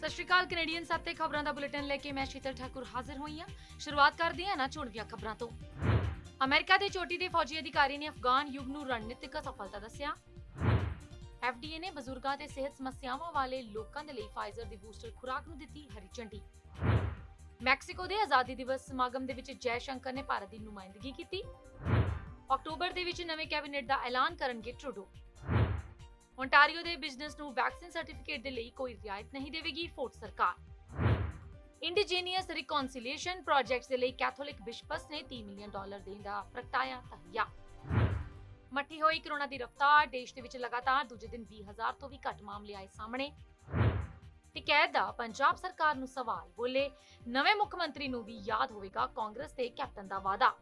ਸਤਿ ਸ਼੍ਰੀ ਅਕਾਲ। ਕੈਨੇਡੀਅਨ ਸੱਤ ਤੇ ਖਬਰਾਂ ਦਾ ਬੁਲੇਟਿਨ ਲੈ ਕੇ ਮੈਂ ਸ਼ੀਤਲ ਠਾਕੁਰ ਹਾਜ਼ਰ ਹੋਈ ਹਾਂ। ਸ਼ੁਰੂਆਤ ਕਰਦੇ ਹਾਂ ਨਾ ਚੁਣਵੀਆਂ ਖਬਰਾਂ ਤੋਂ। ਅਮਰੀਕਾ ਦੇ ਚੋਟੀ ਦੇ ਫੌਜੀ ਅਧਿਕਾਰੀ ਨੇ ਅਫਗਾਨ ਯੁੱਗ ਨੂੰ ਰਣਨੀਤਿਕ ਸਫਲਤਾ ਦੱਸਿਆ। FDA ਨੇ ਬਜ਼ੁਰਗਾਂ ਤੇ ਸਿਹਤ ਸਮੱਸਿਆਵਾਂ ਵਾਲੇ ਲੋਕਾਂ ਦੇ ਲਈ ਫਾਈਜ਼ਰ ਦੀ ਬੂਸਟਰ ਖੁਰਾਕ ਨੂੰ ਦਿੱਤੀ ਹਰੀ ਝੰਡੀ। ਮੈਕਸੀਕੋ ਦੇ ਆਜ਼ਾਦੀ ਦਿਵਸ ਸਮਾਗਮ ਦੇ ਵਿੱਚ ਜੈ ਸ਼ੰਕਰ ਨੇ ਭਾਰਤ ਦੀ ਨੁਮਾਇੰਦਗੀ ਕੀਤੀ। ਅਕਤੂਬਰ ਦੇ ਵਿੱਚ ਨਵੇਂ ਕੈਬਨਿਟ ਦਾ ਐਲਾਨ ਕਰਨਗੇ ਟਰੂਡੋ। ਓਨਟਾਰੀਓ ਦੇ ਬਿਜ਼ਨਸ ਨੂੰ ਵੈਕਸੀਨ ਸਰਟੀਫਿਕੇਟ ਦੇ ਲਈ ਕੋਈ ਰਿਆਇਤ ਨਹੀਂ ਦੇਵੇਗੀ ਫੋਰਡ ਸਰਕਾਰ। ਇੰਡੀਜੀਨੀਅਸ ਰਿਕਨਸੀਲੀਏਸ਼ਨ ਪ੍ਰੋਜੈਕਟਸ ਦੇ ਲਈ ਕੈਥੋਲਿਕ ਬਿਸ਼ਪਸ ਨੇ $30 ਮਿਲੀਅਨ ਦੇਣ ਦਾ ਪ੍ਰਗਟਾਇਆ ਤਹਈਆ। ਮੱਠੀ ਹੋਈ ਕਰੋਨਾ ਦੀ ਰਫ਼ਤਾਰ, ਦੇਸ਼ ਦੇ ਵਿੱਚ ਲਗਾਤਾਰ ਦੂਜੇ ਦਿਨ 20,000 ਤੋਂ ਵੀ ਘੱਟ ਮਾਮਲੇ ਆਏ ਸਾਹਮਣੇ। ਟਿਕੈਤ ਦਾ ਪੰਜਾਬ ਸਰਕਾਰ ਨੂੰ ਸਵਾਲ, ਬੋਲੇ ਨਵੇਂ ਮੁੱਖ ਮੰਤਰੀ ਨੂੰ ਵੀ ਯਾਦ ਹੋਵੇਗਾ ਕਾਂਗਰਸ ਦੇ ਕੈਪਟਨ ਦਾ ਵਾਅਦਾ।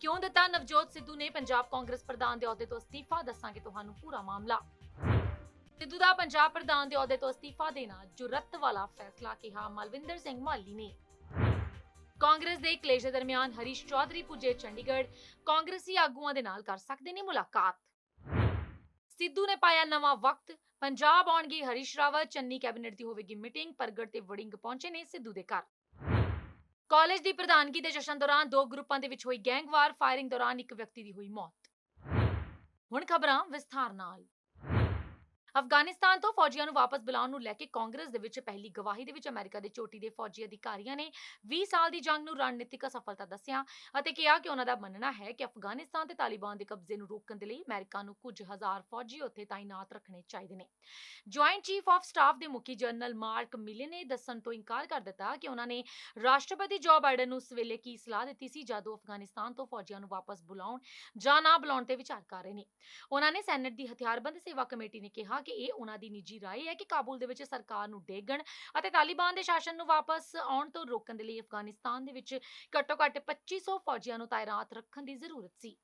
ਕਿਉਂ ਦਿੱਤਾ ਨਵਜੋਤ ਸਿੱਧੂ ਨੇ ਪੰਜਾਬ ਕਾਂਗਰਸ ਪ੍ਰਧਾਨ ਦੇ ਅਹੁਦੇ ਤੋਂ ਅਸਤੀਫਾ, ਦੱਸਾਂਗੇ ਤੁਹਾਨੂੰ ਪੂਰਾ ਮਾਮਲਾ। ਸਿੱਧੂ ਦਾ ਪੰਜਾਬ ਪ੍ਰਧਾਨ ਦੇ ਅਹੁਦੇ ਤੋਂ ਅਸਤੀਫਾ ਦੇਣਾ ਜੁਰਅਤ ਵਾਲਾ ਫੈਸਲਾ, ਕਿਹਾ ਮਲਵਿੰਦਰ ਸਿੰਘ ਮਾਲੀ ਨੇ। ਕਾਂਗਰਸ ਦੇ ਕਲੇਸ਼ ਦੇ ਦਰਮਿਆਨ ਹਰੀਸ਼ ਚੌਧਰੀ ਪੁੱਜੇ ਚੰਡੀਗੜ੍ਹ, ਕਾਂਗਰਸੀ ਆਗੂਆਂ ਦੇ ਨਾਲ ਕਰ ਸਕਦੇ ਨੇ ਮੁਲਾਕਾਤ। ਸਿੱਧੂ ਨੇ ਪਾਇਆ ਨਵਾਂ ਵਕਤ, ਪੰਜਾਬ ਆਉਣਗੇ ਹਰੀਸ਼ ਰਾਵਤ, ਚੰਨੀ ਕੈਬਨਿਟ ਦੀ ਹੋਵੇਗੀ ਮੀਟਿੰਗ। ਪ੍ਰਗਟ ਤੇ ਵੜਿੰਗ ਪਹੁੰਚੇ ਨੇ ਸਿੱਧੂ ਦੇ ਘਰ। ਕਾਲਜ ਦੀ ਪ੍ਰਧਾਨਗੀ ਦੇ ਜਸ਼ਨ ਦੌਰਾਨ ਦੋ ਗਰੁੱਪਾਂ ਦੇ ਵਿੱਚ ਹੋਈ ਗੈਂਗਵਾਰ, ਫਾਇਰਿੰਗ ਦੌਰਾਨ ਇੱਕ ਵਿਅਕਤੀ ਦੀ ਹੋਈ ਮੌਤ। ਹੁਣ ਖਬਰਾਂ ਵਿਸਥਾਰ ਨਾਲ। ਅਫਗਾਨਿਸਤਾਨ ਤੋਂ ਫੌਜੀਆਂ ਨੂੰ ਵਾਪਸ ਬੁਲਾਉਣ ਨੂੰ ਲੈ ਕੇ ਕਾਂਗਰਸ ਦੇ ਵਿੱਚ ਪਹਿਲੀ ਗਵਾਹੀ ਦੇ ਵਿੱਚ ਅਮਰੀਕਾ ਦੇ ਚੋਟੀ ਦੇ ਫੌਜੀ ਅਧਿਕਾਰੀਆਂ ਨੇ 20 ਸਾਲ ਦੀ ਜੰਗ ਨੂੰ ਰਣਨੀਤਿਕ ਸਫਲਤਾ ਦੱਸਿਆ ਅਤੇ ਕਿਹਾ ਕਿ ਉਹਨਾਂ ਦਾ ਮੰਨਣਾ ਹੈ ਕਿ ਅਫਗਾਨਿਸਤਾਨ ਤੇ ਤਾਲਿਬਾਨ ਦੇ ਕਬਜ਼ੇ ਨੂੰ ਰੋਕਣ ਦੇ ਲਈ ਅਮਰੀਕਾ ਨੂੰ ਕੁਝ ਹਜ਼ਾਰ ਫੌਜੀ ਉੱਥੇ ਤਾਇਨਾਤ ਰੱਖਣੇ ਚਾਹੀਦੇ ਨੇ। ਜੁਆਇੰਟ ਚੀਫ ਆਫ ਸਟਾਫ ਦੇ ਮੁਖੀ ਜਨਰਲ ਮਾਰਕ ਮਿਲੇ ਨੇ ਦੱਸਣ ਤੋਂ ਇਨਕਾਰ ਕਰ ਦਿੱਤਾ ਕਿ ਉਹਨਾਂ ਨੇ ਰਾਸ਼ਟਰਪਤੀ ਜੋ ਬਾਈਡਨ ਨੂੰ ਉਸ ਵੇਲੇ ਕੀ ਸਲਾਹ ਦਿੱਤੀ ਸੀ ਜਦੋਂ ਅਫਗਾਨਿਸਤਾਨ ਤੋਂ ਫੌਜੀਆਂ ਨੂੰ ਵਾਪਸ ਬੁਲਾਉਣ ਜਾਂ ਨਾ ਬੁਲਾਉਣ ਤੇ ਵਿਚਾਰ ਕਰ ਰਹੇ ਨੇ। ਉਹਨਾਂ ਨੇ ਸੈਨੇਟ ਦੀ ਹਥਿਆਰਬੰਦ ਸੇਵਾ ਕਮੇਟੀ ਨੇ ਕਿਹਾ ਕਿ ਇਹ ਉਹਨਾਂ ਦੀ ਨਿੱਜੀ ਰਾਏ ਹੈ ਕਿ ਕਾਬੁਲ ਦੇ ਵਿੱਚ ਸਰਕਾਰ ਨੂੰ ਡੇਗਣ ਅਤੇ ਤਾਲਿਬਾਨ ਦੇ ਸ਼ਾਸਨ ਨੂੰ ਵਾਪਸ ਆਉਣ ਤੋਂ ਰੋਕਣ ਦੇ ਲਈ ਅਫਗਾਨਿਸਤਾਨ ਦੇ ਵਿੱਚ ਘੱਟੋ-ਘੱਟ 2500 ਫੌਜੀਆਂ ਨੂੰ ਤਾਇਨਾਤ ਰੱਖਣ ਦੀ ਜ਼ਰੂਰਤ ਸੀ।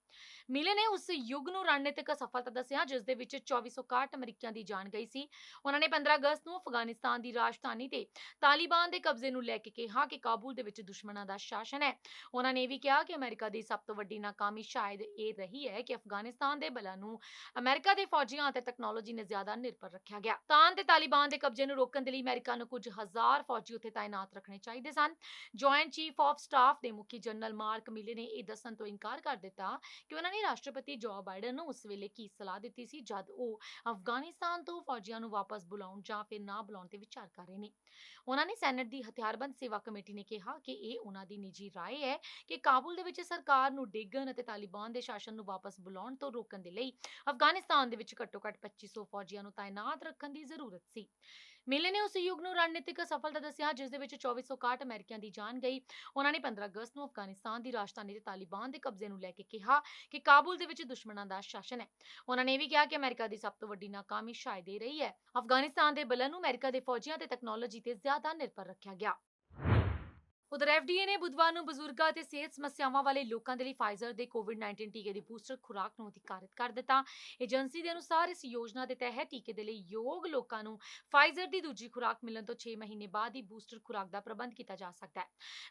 ਮਿਲੇ ਨੇ ਉਸ ਯੁੱਗ ਨੂੰ ਰਣਨੀਤਿਕ ਸਫਲਤਾ ਦੱਸਿਆ ਜਿਸ ਦੇ ਵਿੱਚ 2461 ਅਮਰੀਕੀਆਂ ਦੀ ਜਾਨ ਗਈ ਸੀ। ਉਹਨਾਂ ਨੇ 15 ਅਗਸਤ ਨੂੰ ਅਫਗਾਨਿਸਤਾਨ ਦੀ ਰਾਜਧਾਨੀ ਤੇ ਤਾਲਿਬਾਨ ਦੇ ਕਬਜ਼ੇ ਨੂੰ ਲੈ ਕੇ ਕਿਹਾ ਕਿ ਕਾਬੁਲ ਦੇ ਵਿੱਚ ਦੁਸ਼ਮਣਾਂ ਦਾ ਸ਼ਾਸਨ ਹੈ। ਉਹਨਾਂ ਨੇ ਇਹ ਵੀ ਕਿਹਾ ਕਿ ਅਮਰੀਕਾ ਦੀ ਸਭ ਤੋਂ ਵੱਡੀ ਨਾਕਾਮੀ ਸ਼ਾਇਦ ਇਹ ਰਹੀ ਹੈ ਕਿ ਅਫਗਾਨਿਸਤਾਨ ਦੇ ਬਲਾਂ ਨੂੰ ਅਮਰੀਕਾ ਦੇ ਫੌਜੀਆਂ ਅਤੇ ਟੈਕਨੋਲੋਜੀ ਨੇ ਜ਼ਿਆਦਾ ਨਿਰਭਰ ਰੱਖਿਆ ਗਿਆ। ਤੇ ਤਾਲਿਬਾਨ ਦੇ ਕਬਜ਼ੇ ਨੂੰ ਰੋਕਣ ਦੇ ਲਈ ਅਮਰੀਕਾ ਨੂੰ ਕੁਝ ਹਜ਼ਾਰ ਫੌਜੀ ਉੱਥੇ ਤਾਇਨਾਤ ਰੱਖਣੇ ਚਾਹੀਦੇ ਸਨ। ਜੁਆਇੰਟ ਚੀਫ ਆਫ ਸਟਾਫ ਦੇ ਮੁਖੀ ਜਨਰਲ ਮਾਰਕ ਮਿਲੇ ਨੇ ਇਹ ਦੱਸਣ ਤੋਂ ਇਨਕਾਰ ਕਰ ਦਿੱਤਾ ਕਿ ਉਹਨਾਂ ਨੇ ਰਾਸ਼ਟਰਪਤੀ ਜੋ ਬਾਈਡਨ ਨੂੰ ਉਸ ਵੇਲੇ ਕੀ ਸਲਾਹ ਦਿੱਤੀ ਸੀ ਜਦ ਉਹ ਅਫਗਾਨਿਸਤਾਨ ਤੋਂ ਫੌਜੀਆਂ ਨੂੰ ਵਾਪਸ ਬੁਲਾਉਣ ਜਾਂ ਫਿਰ ਨਾ ਬੁਲਾਉਣ ਤੇ ਵਿਚਾਰ ਕਰ ਰਹੇ ਨੇ। ਉਹਨਾਂ ਨੇ ਸੈਨੇਟ ਦੀ ਹਥਿਆਰਬੰਦ ਸੇਵਾ ਕਮੇਟੀ ਨੇ ਕਿਹਾ ਕਿ ਇਹ ਉਹਨਾਂ ਦੀ ਨਿੱਜੀ ਰਾਏ ਹੈ ਕਿ ਕਾਬੁਲ ਦੇ ਵਿੱਚ ਸਰਕਾਰ ਨੂੰ ਡੇਗਣ ਅਤੇ ਤਾਲਿਬਾਨ ਦੇ ਸ਼ਾਸਨ ਨੂੰ ਵਾਪਸ ਬੁਲਾਉਣ ਤੋਂ ਰੋਕਣ ਦੇ ਲਈ ਅਫਗਾਨਿਸਤਾਨ ਦੇ ਵਿੱਚ ਘੱਟੋ-ਘੱਟ 2500 ਫੌਜੀਆਂ ਨੂੰ ਤਾਇਨਾਤ ਰੱਖਣ ਦੀ ਜ਼ਰੂਰਤ ਸੀ। ਮਿਲੇ ਨੇ ਉਸ ਯੁੱਗ ਨੂੰ ਰਣਨੀਤਿਕ ਸਫਲਤਾ ਦੱਸਿਆ ਜਿਸ ਦੇ ਵਿੱਚ 2461 ਅਮਰੀਕੀਆਂ ਦੀ ਜਾਨ ਗਈ। ਉਹਨਾਂ ਨੇ 15 ਅਗਸਤ ਨੂੰ ਅਫਗਾਨਿਸਤਾਨ ਦੀ ਰਾਜਧਾਨੀ ਤੇ ਤਾਲਿਬਾਨ ਦੇ ਕਬਜ਼ੇ ਨੂੰ ਲੈ ਕੇ ਕਿਹਾ ਕਿ ਕਾਬੁਲ ਦੇ ਵਿੱਚ ਦੁਸ਼ਮਣਾਂ ਦਾ ਸ਼ਾਸਨ ਹੈ। ਉਹਨਾਂ ਨੇ ਇਹ ਵੀ ਕਿਹਾ ਕਿ ਅਮਰੀਕਾ ਦੀ ਸਭ ਤੋਂ ਵੱਡੀ ਨਾਕਾਮੀ ਸ਼ਾਇਦ ਇਹ ਰਹੀ ਹੈ ਅਫਗਾਨਿਸਤਾਨ ਦੇ ਬਲਾਂ ਨੂੰ ਅਮਰੀਕਾ ਦੇ ਫੌਜੀਆਂ ਤੇ ਟੈਕਨੋਲੋਜੀ ਤੇ ਜ਼ਿਆਦਾ ਨਿਰਭਰ ਰੱਖਿਆ ਗਿਆ। ਉਧਰ FDA ਨੇ ਬੁੱਧਵਾਰ ਨੂੰ ਬਜ਼ੁਰਗਾਂ ਅਤੇ ਸਿਹਤ ਸਮੱਸਿਆਵਾਂ ਵਾਲੇ ਲੋਕਾਂ ਦੇ ਲਈ ਫਾਈਜ਼ਰ ਦੇ ਕੋਵਿਡ-19 ਟੀਕੇ ਦੀ ਬੂਸਟਰ ਖੁਰਾਕ ਨੂੰ ਅਧਿਕਾਰਤ ਕਰ ਦਿੱਤਾ। ਏਜੰਸੀ ਦੇ ਅਨੁਸਾਰ ਇਸ ਯੋਜਨਾ ਦੇ ਤਹਿਤ ਟੀਕੇ ਦੇ ਲਈ ਯੋਗ ਲੋਕਾਂ ਨੂੰ ਫਾਈਜ਼ਰ ਦੀ ਦੂਜੀ ਖੁਰਾਕ ਮਿਲਣ ਤੋਂ 6 ਮਹੀਨੇ ਬਾਅਦ ਹੀ ਬੂਸਟਰ ਖੁਰਾਕ ਦਾ ਪ੍ਰਬੰਧ ਕੀਤਾ ਜਾ ਸਕਦਾ ਹੈ।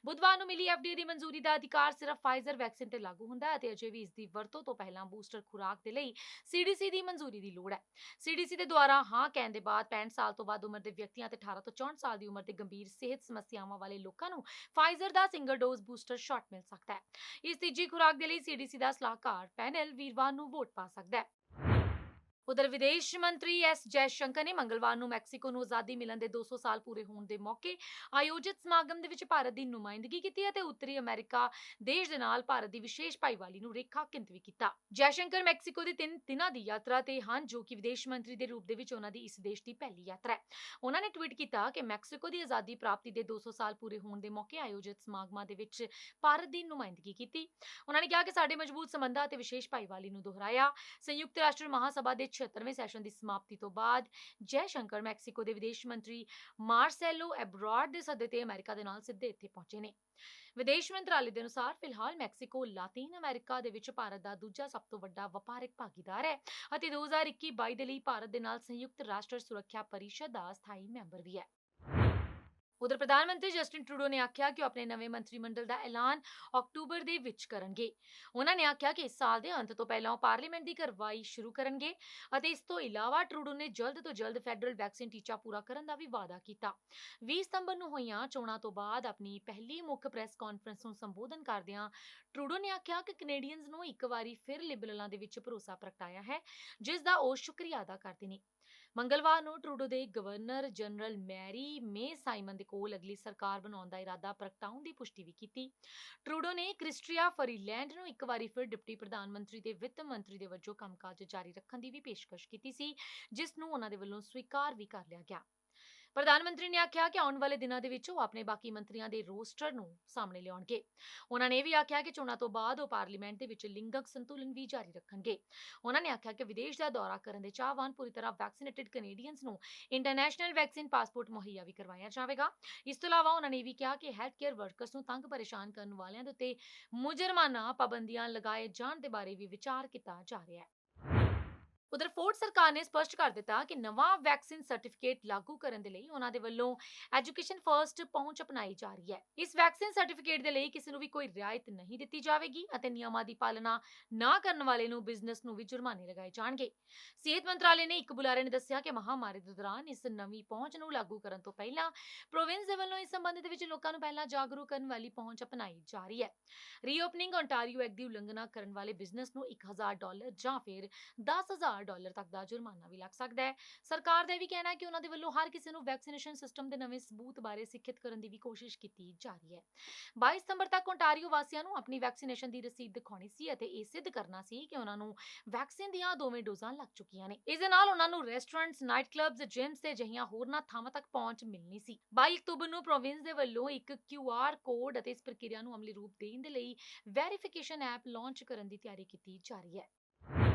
ਬੁੱਧਵਾਰ ਨੂੰ ਮਿਲੀ FDA ਦੀ ਮਨਜ਼ੂਰੀ ਦਾ ਅਧਿਕਾਰ ਸਿਰਫ ਫਾਈਜ਼ਰ ਵੈਕਸੀਨ ਤੇ ਲਾਗੂ ਹੁੰਦਾ ਹੈ ਅਤੇ ਅਜੇ ਵੀ ਇਸ ਦੀ ਵਰਤੋਂ ਤੋਂ ਪਹਿਲਾਂ ਬੂਸਟਰ ਖੁਰਾਕ ਦੇ ਲਈ CDC ਦੀ ਮਨਜ਼ੂਰੀ ਦੀ ਲੋੜ ਹੈ। CDC ਦੇ ਦੁਆਰਾ ਹਾਂ ਕਹਿਣ ਦੇ ਬਾਅਦ 65 ਸਾਲ ਤੋਂ ਵੱਧ ਉਮਰ ਦੇ ਵਿਅਕਤੀਆਂ ਅਤੇ 18 ਤੋਂ 64 ਸਾਲ ਦੀ ਉਮਰ ਦੇ ਗੰਭੀਰ ਸਿਹਤ ਸਮੱਸਿਆਵਾਂ ਵਾਲੇ ਲੋਕਾਂ ਨੂੰ ਫਾਈਜ਼ਰ ਦਾ ਸਿੰਗਲ ਡੋਜ਼ ਬੂਸਟਰ ਸ਼ਾਟ ਮਿਲ ਸਕਦਾ ਹੈ। ਇਸ ਤੀਜੀ ਖੁਰਾਕ ਦੇ ਲਈ CDC ਦਾ ਸਲਾਹਕਾਰ ਪੈਨਲ ਵੀਰਵਾਰ ਨੂੰ ਵੋਟ ਪਾ ਸਕਦਾ ਹੈ। ਉਧਰ ਵਿਦੇਸ਼ ਮੰਤਰੀ ਐਸ ਜੈ ਸ਼ੰਕਰ ਨੇ ਮੰਗਲਵਾਰ ਨੂੰ ਮੈਕਸੀਕੋ ਨੂੰ ਆਜ਼ਾਦੀ ਮਿਲਣ ਦੇ 200 ਸਾਲ ਪੂਰੇ ਹੋਣ ਦੇ ਮੌਕੇ ਆਯੋਜਿਤ ਸਮਾਗਮ ਦੇ ਵਿੱਚ ਭਾਰਤ ਦੀ ਨੁਮਾਇੰਦਗੀ ਕੀਤੀ ਅਤੇ ਉੱਤਰੀ ਅਮਰੀਕਾ ਦੇਸ਼ ਦੇ ਨਾਲ ਭਾਰਤ ਦੀ ਵਿਸ਼ੇਸ਼ ਭਾਈਵਾਲੀ ਨੂੰ ਰੇਖਾਂਕਿਤ ਵੀ ਕੀਤਾ। ਜੈ ਸ਼ੰਕਰ ਮੈਕਸੀਕੋ ਦੀ 3 ਦਿਨਾਂ ਦੀ ਯਾਤਰਾ ਤੇ ਹਨ ਜੋ ਕਿ ਵਿਦੇਸ਼ ਮੰਤਰੀ ਦੇ ਰੂਪ ਦੇ ਵਿੱਚ ਉਹਨਾਂ ਦੀ ਇਸ ਦੇਸ਼ ਦੀ ਪਹਿਲੀ ਯਾਤਰਾ ਹੈ। ਉਹਨਾਂ ਨੇ ਟਵੀਟ ਕੀਤਾ ਕਿ ਮੈਕਸੀਕੋ ਦੀ ਆਜ਼ਾਦੀ ਪ੍ਰਾਪਤੀ ਦੇ 200 ਸਾਲ ਪੂਰੇ ਹੋਣ ਦੇ ਮੌਕੇ ਆਯੋਜਿਤ ਸਮਾਗਮਾਂ ਦੇ ਵਿੱਚ ਭਾਰਤ ਦੀ ਨੁਮਾਇੰਦਗੀ ਕੀਤੀ। ਉਹਨਾਂ ਨੇ ਕਿਹਾ ਕਿ ਸਾਡੇ ਮਜ਼ਬੂਤ ਸੰਬੰਧਾਂ ਅਤੇ ਵਿਸ਼ੇਸ਼ ਭਾਈਵਾਲੀ ਨੂੰ ਦੁਹਰਾਇਆ। ਸੰਯੁਕਤ ਰਾਸ਼ਟਰ ਮਹਾਸਭਾ ਦੇ 76ਵੇਂ ਸੈਸ਼ਨ ਦੀ ਸਮਾਪਤੀ ਤੋਂ ਬਾਅਦ ਜੈ ਸ਼ੰਕਰ ਮੈਕਸੀਕੋ ਦੇ ਵਿਦੇਸ਼ ਮੰਤਰੀ ਮਾਰਸੈਲੋ ਐਬਰਾਡ ਦੇ ਸੱਦੇ ਤੇ ਅਮਰੀਕਾ ਦੇ ਨਾਲ ਸਿੱਧੇ ਇੱਥੇ ਪਹੁੰਚੇ ਨੇ। ਵਿਦੇਸ਼ ਮੰਤਰਾਲੇ ਦੇ ਅਨੁਸਾਰ ਫਿਲਹਾਲ ਮੈਕਸੀਕੋ ਲਾਤੀਨ ਅਮਰੀਕਾ ਦੇ ਵਿੱਚ ਭਾਰਤ ਦਾ ਦੂਜਾ ਸਭ ਤੋਂ ਵੱਡਾ ਵਪਾਰਕ ਭਾਗੀਦਾਰ ਹੈ ਅਤੇ 2021-22 ਦੇ ਲਈ ਭਾਰਤ ਦੇ ਨਾਲ ਸੰਯੁਕਤ ਰਾਸ਼ਟਰ ਸੁਰੱਖਿਆ ਪਰਿਸ਼ਦ ਦਾ ਸਥਾਈ ਮੈਂਬਰ ਵੀ ਹੈ। ਉਧਰ ਪ੍ਰਧਾਨ ਮੰਤਰੀ ਜਸਟਿਨ ਟਰੂਡੋ ਨੇ ਆਖਿਆ ਕਿ ਉਹ ਆਪਣੇ ਨਵੇਂ ਮੰਤਰੀ ਮੰਡਲ ਦਾ ਐਲਾਨ ਅਕਤੂਬਰ ਦੇ ਵਿੱਚ ਕਰਨਗੇ। ਉਹਨਾਂ ਨੇ ਆਖਿਆ ਕਿ ਇਸ ਸਾਲ ਦੇ ਅੰਤ ਤੋਂ ਪਹਿਲਾਂ ਉਹ ਪਾਰਲੀਮੈਂਟ ਦੀ ਕਾਰਵਾਈ ਸ਼ੁਰੂ ਕਰਨਗੇ ਅਤੇ ਇਸ ਤੋਂ ਇਲਾਵਾ ਟਰੂਡੋ ਨੇ ਜਲਦ ਤੋਂ ਜਲਦ ਫੈਡਰਲ ਵੈਕਸੀਨ ਟੀਚਾ ਪੂਰਾ ਕਰਨ ਦਾ ਵੀ ਵਾਅਦਾ ਕੀਤਾ। 20 ਸਤੰਬਰ ਨੂੰ ਹੋਈਆਂ ਚੋਣਾਂ ਤੋਂ ਬਾਅਦ ਆਪਣੀ ਪਹਿਲੀ ਮੁੱਖ ਪ੍ਰੈਸ ਕਾਨਫਰੰਸ ਨੂੰ ਸੰਬੋਧਨ ਕਰਦਿਆਂ ਟਰੂਡੋ ਨੇ ਆਖਿਆ ਕਿ ਕੈਨੇਡੀਅਨਜ਼ ਨੂੰ ਇੱਕ ਵਾਰੀ ਫਿਰ ਲਿਬਰਲਾਂ ਦੇ ਵਿੱਚ ਭਰੋਸਾ ਪ੍ਰਗਟਾਇਆ ਹੈ, ਜਿਸ ਦਾ ਉਹ ਸ਼ੁਕਰੀਆ ਅਦਾ ਕਰਦੇ ਨੇ। ਮੰਗਲਵਾਰ ਨੂੰ ਟਰੂਡੋ ਦੇ ਗਵਰਨਰ ਜਨਰਲ ਮੈਰੀ ਮੇ ਸਾਈਮਨ ਦੇ ਕੋਲ ਅਗਲੀ ਸਰਕਾਰ ਬਣਾਉਣ ਦਾ ਇਰਾਦਾ ਪ੍ਰਗਟਾਉਣ ਦੀ ਪੁਸ਼ਟੀ ਵੀ ਕੀਤੀ। ਟਰੂਡੋ ਨੇ ਕ੍ਰਿਸਟੀਆ ਫਰੀਲੈਂਡ ਨੂੰ ਇੱਕ ਵਾਰੀ ਫਿਰ ਡਿਪਟੀ ਪ੍ਰਧਾਨ ਮੰਤਰੀ ਤੇ ਵਿੱਤ ਮੰਤਰੀ ਦੇ ਵਜੋਂ ਕੰਮਕਾਜ ਜਾਰੀ ਰੱਖਣ ਦੀ ਵੀ ਪੇਸ਼ਕਸ਼ ਕੀਤੀ ਸੀ, ਜਿਸ ਨੂੰ ਉਹਨਾਂ ਦੇ ਵੱਲੋਂ ਸਵੀਕਾਰ ਵੀ ਕਰ ਲਿਆ ਗਿਆ। ਪ੍ਰਧਾਨ ਮੰਤਰੀ ਨੇ ਆਖਿਆ ਕਿ ਆਉਣ ਵਾਲੇ ਦਿਨਾਂ ਦੇ ਵਿੱਚ ਉਹ ਆਪਣੇ ਬਾਕੀ ਮੰਤਰੀਆਂ ਦੇ ਰੋਸਟਰ ਨੂੰ ਸਾਹਮਣੇ ਲਿਆਉਣਗੇ। ਉਹਨਾਂ ਨੇ ਇਹ ਵੀ ਆਖਿਆ ਕਿ ਚੋਣਾਂ ਤੋਂ ਬਾਅਦ ਉਹ ਪਾਰਲੀਮੈਂਟ ਦੇ ਵਿੱਚ ਲਿੰਗਕ ਸੰਤੁਲਨ ਵੀ ਜਾਰੀ ਰੱਖਣਗੇ। ਉਹਨਾਂ ਨੇ ਆਖਿਆ ਕਿ ਵਿਦੇਸ਼ ਦਾ ਦੌਰਾ ਕਰਨ ਦੇ ਚਾਹਵਾਨ ਪੂਰੀ ਤਰ੍ਹਾਂ ਵੈਕਸੀਨੇਟਿਡ ਕੈਨੇਡੀਅਨਜ਼ ਨੂੰ ਇੰਟਰਨੈਸ਼ਨਲ ਵੈਕਸੀਨ ਪਾਸਪੋਰਟ ਮੁਹੱਈਆ ਵੀ ਕਰਵਾਇਆ ਜਾਵੇਗਾ। ਇਸ ਤੋਂ ਇਲਾਵਾ ਉਹਨਾਂ ਨੇ ਇਹ ਵੀ ਕਿਹਾ ਕਿ ਹੈਲਥ ਕੇਅਰ ਵਰਕਰਸ ਨੂੰ ਤੰਗ ਪਰੇਸ਼ਾਨ ਕਰਨ ਵਾਲਿਆਂ ਦੇ ਉੱਤੇ ਮੁਜਰਮਾਨਾ ਪਾਬੰਦੀਆਂ ਲਗਾਏ ਜਾਣ ਦੇ ਬਾਰੇ ਵੀ ਵਿਚਾਰ ਕੀਤਾ ਜਾ ਰਿਹਾ ਹੈ। ਉਧਰ ਫੋਰਡ ਸਰਕਾਰ ਨੇ ਸਪਸ਼ਟ ਕਰ ਦਿੱਤਾ ਕਿ ਨਵਾਂ ਵੈਕਸੀਨ ਸਰਟੀਫਿਕੇਟ ਲਾਗੂ ਕਰਨ ਦੇ ਲਈ ਉਹਨਾਂ ਦੇ ਵੱਲੋਂ ਐਜੂਕੇਸ਼ਨ ਫਰਸਟ ਪਹੁੰਚ ਅਪਣਾਈ ਜਾ ਰਹੀ ਹੈ। ਇਸ ਵੈਕਸੀਨ ਸਰਟੀਫਿਕੇਟ ਦੇ ਲਈ ਕਿਸੇ ਨੂੰ ਵੀ ਕੋਈ ਰਿਆਇਤ ਨਹੀਂ ਦਿੱਤੀ ਜਾਵੇਗੀ ਅਤੇ ਨਿਯਮਾਂ ਦੀ ਪਾਲਣਾ ਨਾ ਕਰਨ ਵਾਲੇ ਨੂੰ ਬਿਜ਼ਨਸ ਨੂੰ ਵੀ ਜੁਰਮਾਨੇ ਲਗਾਏ ਜਾਣਗੇ। ਸਿਹਤ ਮੰਤਰਾਲੇ ਨੇ ਇੱਕ ਬੁਲਾਰੇ ਨੇ ਦੱਸਿਆ ਕਿ ਮਹਾਮਾਰੀ ਦੇ ਦੌਰਾਨ ਇਸ ਨਵੀਂ ਪਹੁੰਚ ਨੂੰ ਲਾਗੂ ਕਰਨ ਤੋਂ ਪਹਿਲਾਂ ਪ੍ਰੋਵਿੰਸ ਦੇ ਵੱਲੋਂ ਇਸ ਸੰਬੰਧ ਦੇ ਵਿੱਚ ਲੋਕਾਂ ਨੂੰ ਪਹਿਲਾਂ ਜਾਗਰੂਕ ਕਰਨ ਵਾਲੀ ਪਹੁੰਚ ਅਪਣਾਈ ਜਾ ਰਹੀ ਹੈ। ਰੀਓਪਨਿੰਗ ਓਨਟਾਰੀਓ ਐਕਟ ਦੀ ਉਲੰਘਣਾ ਕਰਨ ਵਾਲੇ ਬਿਜ਼ਨਸ ਨੂੰ $1000 ਜਾਂ ਫਿਰ $10,000 ਤੱਕ ਦਾ ਜੁਰਮਾਨਾ ਵੀ ਲੱਗ ਸਕਦਾ ਹੈ। ਸਰਕਾਰ ਦਾ ਇਹ ਵੀ ਕਹਿਣਾ ਹੈ ਕਿ ਉਹਨਾਂ ਦੇ ਵੱਲੋਂ ਹਰ ਕਿਸੇ ਨੂੰ ਵੈਕਸੀਨੇਸ਼ਨ ਸਿਸਟਮ ਦੇ ਨਵੇਂ ਸਬੂਤ ਬਾਰੇ ਸਿੱਖਿਅਤ ਕਰਨ ਦੀ ਵੀ ਕੋਸ਼ਿਸ਼ ਕੀਤੀ ਜਾ ਰਹੀ ਹੈ। 22 ਸਤੰਬਰ ਤੱਕ ਓਨਟਾਰੀਓ ਵਾਸੀਆਂ ਨੂੰ ਆਪਣੀ ਵੈਕਸੀਨੇਸ਼ਨ ਦੀ ਰਸੀਦ ਦਿਖਾਉਣੀ ਸੀ ਅਤੇ ਇਹ ਸਿੱਧ ਕਰਨਾ ਸੀ ਕਿ ਉਹਨਾਂ ਨੂੰ ਵੈਕਸੀਨ ਦੀਆਂ ਦੋਵੇਂ ਡੋਜ਼ਾਂ ਲੱਗ ਚੁੱਕੀਆਂ ਨੇ। ਇਸ ਦੇ ਨਾਲ ਉਹਨਾਂ ਨੂੰ ਰੈਸਟੋਰੈਂਟਸ, ਨਾਈਟ ਕਲੱਬਸ, ਜਿਮਸ ਤੇ ਅਜਿਹੀਆਂ ਹੋਰਨਾਂ ਥਾਵਾਂ ਤੱਕ ਪਹੁੰਚ ਮਿਲਣੀ ਸੀ। 22 ਅਕਤੂਬਰ ਨੂੰ ਪ੍ਰੋਵਿੰਸ ਦੇ ਵੱਲੋਂ ਇੱਕ QR ਕੋਡ ਅਤੇ ਇਸ ਪ੍ਰਕਿਰਿਆ ਨੂੰ ਅਮਲੀ ਰੂਪ ਦੇਣ ਦੇ ਲਈ ਵੈਰੀਫਿਕੇਸ਼ਨ ਐਪ ਲਾਂਚ ਕਰਨ ਦੀ ਤਿਆਰੀ ਕੀਤੀ ਜਾ ਰਹੀ ਹੈ।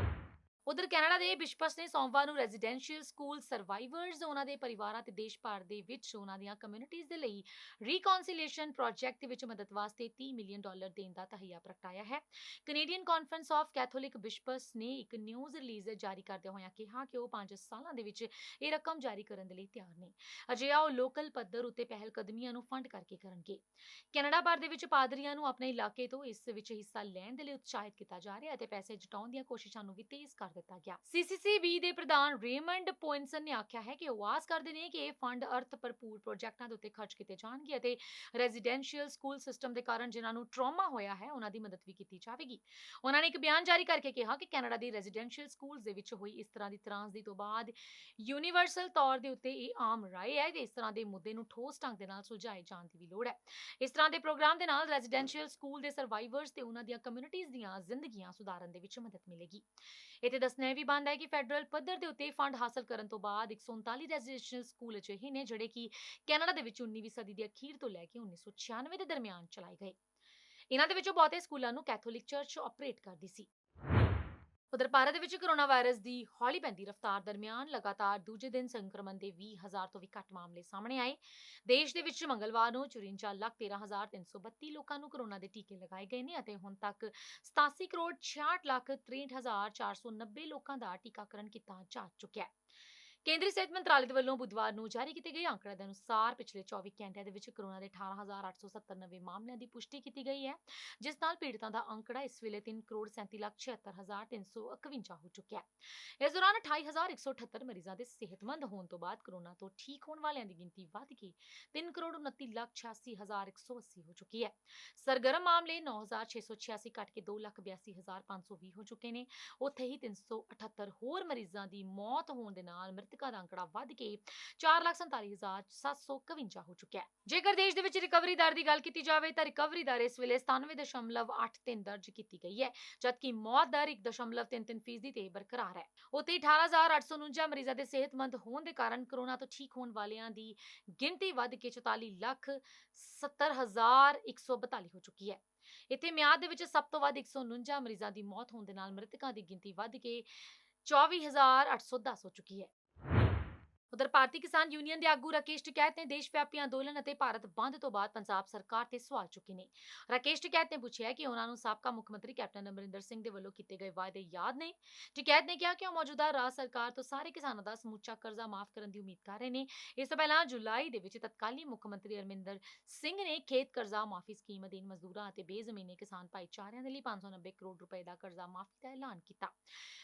ਉਧਰ ਕੈਨੇਡਾ ਦੇ ਬਿਸ਼ਪਸ ਨੇ ਸੋਮਵਾਰ ਨੂੰ ਰੈਜ਼ੀਡੈਂਸ਼ੀਅਲ ਸਕੂਲ ਸਰਵਾਈਵਰਸ, ਉਹਨਾਂ ਦੇ ਪਰਿਵਾਰਾਂ ਤੇ ਦੇਸ਼ ਭਰ ਦੇ ਵਿੱਚ ਉਹਨਾਂ ਦੀਆਂ ਕਮਿਊਨਿਟੀਜ਼ ਦੇ ਲਈ ਰੀਕੌਂਸੀਲੀਏਸ਼ਨ ਪ੍ਰੋਜੈਕਟ ਦੇ ਵਿੱਚ ਮਦਦ ਵਾਸਤੇ $30 ਮਿਲੀਅਨ ਦੇਣ ਦਾ ਤਹਈਆ ਪ੍ਰਗਟਾਇਆ ਹੈ। ਕੈਨੇਡੀਅਨ ਕਾਨਫਰੰਸ ਆਫ ਕੈਥੋਲਿਕ ਬਿਸ਼ਪਸ ਨੇ ਇੱਕ ਨਿਊਜ਼ ਰਿਲੀਜ਼ ਜਾਰੀ ਕਰਦੇ ਹੋਏ ਕਿਹਾ ਕਿ ਉਹ 5 ਸਾਲਾਂ ਦੇ ਵਿੱਚ ਇਹ ਰਕਮ ਜਾਰੀ ਕਰਨ ਦੇ ਲਈ ਤਿਆਰ ਨੇ। ਅਜਿਹਾ ਉਹ ਲੋਕਲ ਪੱਧਰ ਉੱਤੇ ਪਹਿਲ ਕਦਮੀਆਂ ਨੂੰ ਫੰਡ ਕਰਕੇ ਕਰਨਗੇ। ਕੈਨੇਡਾ ਭਰ ਦੇ ਵਿੱਚ ਪਾਦਰੀਆਂ ਨੂੰ ਆਪਣੇ ਇਲਾਕੇ ਤੋਂ ਇਸ ਵਿੱਚ ਹਿੱਸਾ ਲੈਣ ਦੇ ਲਈ ਉਤਸ਼ਾਹਿਤ ਕੀਤਾ ਜਾ ਰਿਹਾ ਹੈ ਅਤੇ ਪੈਸੇ ਜੁਟਾਉਣ ਦੀਆਂ ਕੋਸ਼ਿਸ਼ਾਂ ਨੂੰ ਵੀ ਤੇਜ਼ ਕਰ ਦਿੱਤਾ ਗਿਆ। CCCB ਦੇ ਪ੍ਰਧਾਨ ਰੇਮੰਡ ਪੋਇਨਸਨ ਨੇ ਆਖਿਆ ਹੈ ਕਿ ਉਹ ਆਸ ਕਰਦੇ ਨੇ ਕਿ ਇਹ ਫੰਡ ਅਰਥ ਭਰਪੂਰ ਪ੍ਰੋਜੈਕਟਾਂ ਦੇ ਉੱਤੇ ਖਰਚ ਕੀਤੇ ਜਾਣਗੇ ਅਤੇ ਰੈਜ਼ੀਡੈਂਸ਼ੀਅਲ ਸਕੂਲ ਸਿਸਟਮ ਦੇ ਕਾਰਨ ਜਿਨ੍ਹਾਂ ਨੂੰ ਟਰਾਮਾ ਹੋਇਆ ਹੈ ਉਹਨਾਂ ਦੀ ਮਦਦ ਵੀ ਕੀਤੀ ਜਾਵੇਗੀ। ਉਹਨਾਂ ਨੇ ਇੱਕ ਬਿਆਨ ਜਾਰੀ ਕਰਕੇ ਕਿਹਾ ਕਿ ਕੈਨੇਡਾ ਦੀ ਰੈਜ਼ੀਡੈਂਸ਼ੀਅਲ ਸਕੂਲਸ ਦੇ ਵਿੱਚ ਹੋਈ ਇਸ ਤਰ੍ਹਾਂ ਦੀ ਤਰਾਸਦੀ ਤੋਂ ਬਾਅਦ ਯੂਨੀਵਰਸਲ ਤੌਰ ਦੇ ਉੱਤੇ ਇਹ ਆਮ ਰਾਏ ਹੈ ਕਿ ਇਸ ਤਰ੍ਹਾਂ ਦੇ ਮੁੱਦੇ ਨੂੰ ਠੋਸ ਢੰਗ ਦੇ ਨਾਲ ਸੁਲਝਾਏ ਜਾਣ ਦੀ ਵੀ ਲੋੜ ਹੈ। ਇਸ ਤਰ੍ਹਾਂ ਦੇ ਪ੍ਰੋਗਰਾਮ ਦੇ ਨਾਲ ਰੈਜ਼ੀਡੈਂਸ਼ੀਅਲ ਸਕੂਲ ਦੇ ਸਰਵਾਈਵਰਸ ਤੇ ਉਹਨਾਂ ਦੀਆਂ ਕਮਿਊਨਿਟੀਜ਼ ਦੀਆਂ ਜ਼ਿੰਦਗੀਆਂ ਸੁਧਾਰਨ ਦੇ ਵਿੱਚ ਮਦਦ ਮਿਲੇਗੀ। ਇੱਥੇ ਦੱਸਣਾ ਇਹ ਵੀ ਬਣਦਾ ਹੈ ਕਿ ਫੈਡਰਲ ਪੱਧਰ ਦੇ ਉੱਤੇ ਫੰਡ ਹਾਸਲ ਕਰਨ ਤੋਂ ਬਾਅਦ 139 ਰੈਜ਼ੀਡੈਂਸ਼ੀਅਲ ਸਕੂਲ ਅਜਿਹੇ ਨੇ ਜਿਹੜੇ ਕਿ ਕੈਨੇਡਾ ਦੇ ਵਿੱਚ 19ਵੀਂ ਸਦੀ ਦੇ ਅਖੀਰ ਤੋਂ ਲੈ ਕੇ 1996 ਦੇ ਦਰਮਿਆਨ ਚਲਾਏ ਗਏ। ਇਹਨਾਂ ਦੇ ਵਿੱਚੋਂ ਬਹੁਤੇ ਸਕੂਲਾਂ ਨੂੰ ਕੈਥੋਲਿਕ ਚਰਚ ਆਪਰੇਟ ਕਰਦੀ ਸੀ। ਉਧਰ ਭਾਰਤ ਦੇ ਵਿੱਚ ਕੋਰੋਨਾ ਵਾਇਰਸ ਦੀ ਹੌਲੀ ਪੈਂਦੀ ਰਫ਼ਤਾਰ ਦਰਮਿਆਨ ਲਗਾਤਾਰ ਦੂਜੇ ਦਿਨ ਸੰਕਰਮਣ ਦੇ 20,000 ਤੋਂ ਵੀ ਘੱਟ ਮਾਮਲੇ ਸਾਹਮਣੇ ਆਏ। ਦੇਸ਼ ਦੇ ਵਿੱਚ ਮੰਗਲਵਾਰ ਨੂੰ 54,13,332 ਲੋਕਾਂ ਨੂੰ ਕੋਰੋਨਾ ਦੇ ਟੀਕੇ ਲਗਾਏ ਗਏ ਨੇ ਅਤੇ ਹੁਣ ਤੱਕ 87,66,63,490 ਲੋਕਾਂ ਦਾ ਟੀਕਾਕਰਨ ਕੀਤਾ ਜਾ ਚੁੱਕਿਆ ਹੈ। ਕੇਂਦਰੀ ਸਿਹਤ ਮੰਤਰਾਲੇ ਦੇ ਵੱਲੋਂ ਬੁੱਧਵਾਰ ਨੂੰ ਜਾਰੀ ਕੀਤੇ ਗਏ ਅੰਕੜੇ ਦੇ ਅਨੁਸਾਰ ਪਿਛਲੇ 24 ਘੰਟਿਆਂ ਦੇ ਵਿੱਚ ਕੋਰੋਨਾ ਦੇ 18,870 ਨਵੇਂ ਮਾਮਲਿਆਂ ਦੀ ਪੁਸ਼ਟੀ ਕੀਤੀ ਗਈ ਹੈ, ਜਿਸ ਨਾਲ ਪੀੜਤਾਂ ਦਾ ਅੰਕੜਾ ਇਸ ਵੇਲੇ 3,37,76,351 ਹੋ ਚੁੱਕਿਆ ਹੈ। ਇਸ ਦੌਰਾਨ 28,178 ਮਰੀਜ਼ਾਂ ਦੇ ਸਿਹਤਮੰਦ ਹੋਣ ਤੋਂ ਬਾਅਦ ਕੋਰੋਨਾ ਤੋਂ ਠੀਕ ਹੋਣ ਵਾਲਿਆਂ ਦੀ ਗਿਣਤੀ ਵੱਧ ਕੇ 3,29,86,180 ਹੋ ਚੁੱਕੀ ਹੈ। ਸਰਗਰਮ ਮਾਮਲੇ 9,686 ਘਟ ਕੇ 2,82,520 ਹੋ ਚੁੱਕੇ ਨੇ। ਉੱਥੇ ਹੀ 378 ਹੋਰ ਮਰੀਜ਼ਾਂ ਦੀ ਮੌਤ ਹੋਣ ਦੇ ਨਾਲ ਮ੍ਰਿਤਕਾਂ ਦਾ ਅੰਕੜਾ ਵੱਧ ਕੇ 4,47,751 ਹੋ ਚੁੱਕਿਆ ਹੈ। ਜੇਕਰ ਦੇਸ਼ ਦੇ ਵਿੱਚ ਰਿਕਵਰੀ ਦਰ ਦੀ ਗੱਲ ਕੀਤੀ ਜਾਵੇ ਤਾਂ ਰਿਕਵਰੀ ਦਰ ਇਸ ਵੇਲੇ 97.83 ਦਰਜ ਕੀਤੀ ਗਈ ਹੈ, ਜਦਕਿ ਮੌਤ ਦਰ 1.33% ਤੇ ਬਰਕਰਾਰ ਹੈ। ਉੱਥੇ 18,849 ਮਰੀਜ਼ਾਂ ਦੇ ਸਿਹਤਮੰਦ ਹੋਣ ਦੇ ਕਾਰਨ ਕੋਰੋਨਾ ਤੋਂ ਠੀਕ ਹੋਣ ਵਾਲਿਆਂ ਦੀ ਗਿਣਤੀ ਵੱਧ ਕੇ 44,70,142 ਹੋ ਚੁੱਕੀ ਹੈ। ਇੱਥੇ ਮਿਆਦ ਦੇ ਵਿੱਚ ਸਭ ਤੋਂ ਵੱਧ 149 ਮਰੀਜ਼ਾਂ ਦੀ ਮੌਤ ਹੋਣ ਦੇ ਨਾਲ ਮ੍ਰਿਤਕਾਂ ਦੀ ਗਿਣਤੀ ਵੱਧ ਕੇ 24,810 ਹੋ ਚੁੱਕੀ ਹੈ। ਉਧਰ ਭਾਰਤੀ ਕਿਸਾਨ ਯੂਨੀਅਨ ਦੇ ਆਗੂ ਰਾਕੇਸ਼ ਟਿਕੈਤ ਨੇ ਦੇਸ਼ ਵਿਆਪੀ ਅੰਦੋਲਨ ਅਤੇ ਭਾਰਤ ਬੰਦ ਤੋਂ ਬਾਅਦ ਪੰਜਾਬ ਸਰਕਾਰ ਤੇ ਸਵਾਲ ਚੁੱਕੇ ਨੇ। ਰਾਕੇਸ਼ ਟਿਕੈਤ ਨੇ ਪੁੱਛਿਆ ਕਿ ਉਹਨਾਂ ਨੂੰ ਸਾਬਕਾ ਮੁੱਖ ਮੰਤਰੀ ਕੈਪਟਨ ਅਮਰਿੰਦਰ ਸਿੰਘ ਦੇ ਵੱਲੋਂ ਕੀਤੇ ਗਏ ਵਾਅਦੇ ਯਾਦ ਨੇ। ਟਿਕੈਤ ਨੇ ਕਿਹਾ ਕਿ ਉਹ ਮੌਜੂਦਾ ਰਾਜ ਸਰਕਾਰ ਤੋਂ ਸਾਰੇ ਕਿਸਾਨਾਂ ਦਾ ਸਮੁੱਚਾ ਕਰਜ਼ਾ ਮਾਫ ਕਰਨ ਦੀ ਉਮੀਦ ਕਰ ਰਹੇ ਨੇ। ਇਸ ਤੋਂ ਪਹਿਲਾਂ ਜੁਲਾਈ ਦੇ ਵਿੱਚ ਤਤਕਾਲੀ ਮੁੱਖ ਮੰਤਰੀ ਅਮਰਿੰਦਰ ਸਿੰਘ ਨੇ ਖੇਤ ਕਰਜ਼ਾ ਮਾਫੀ ਸਕੀਮ ਅਧੀਨ ਮਜ਼ਦੂਰਾਂ ਅਤੇ ਬੇਜ਼ਮੀਨੇ ਕਿਸਾਨ ਭਾਈਚਾਰਿਆਂ ਦੇ ਲਈ 590 ਕਰੋੜ ਰੁਪਏ ਦਾ ਕਰਜ਼ਾ ਮਾਫੀ ਦਾ ਐਲਾਨ ਕੀਤਾ।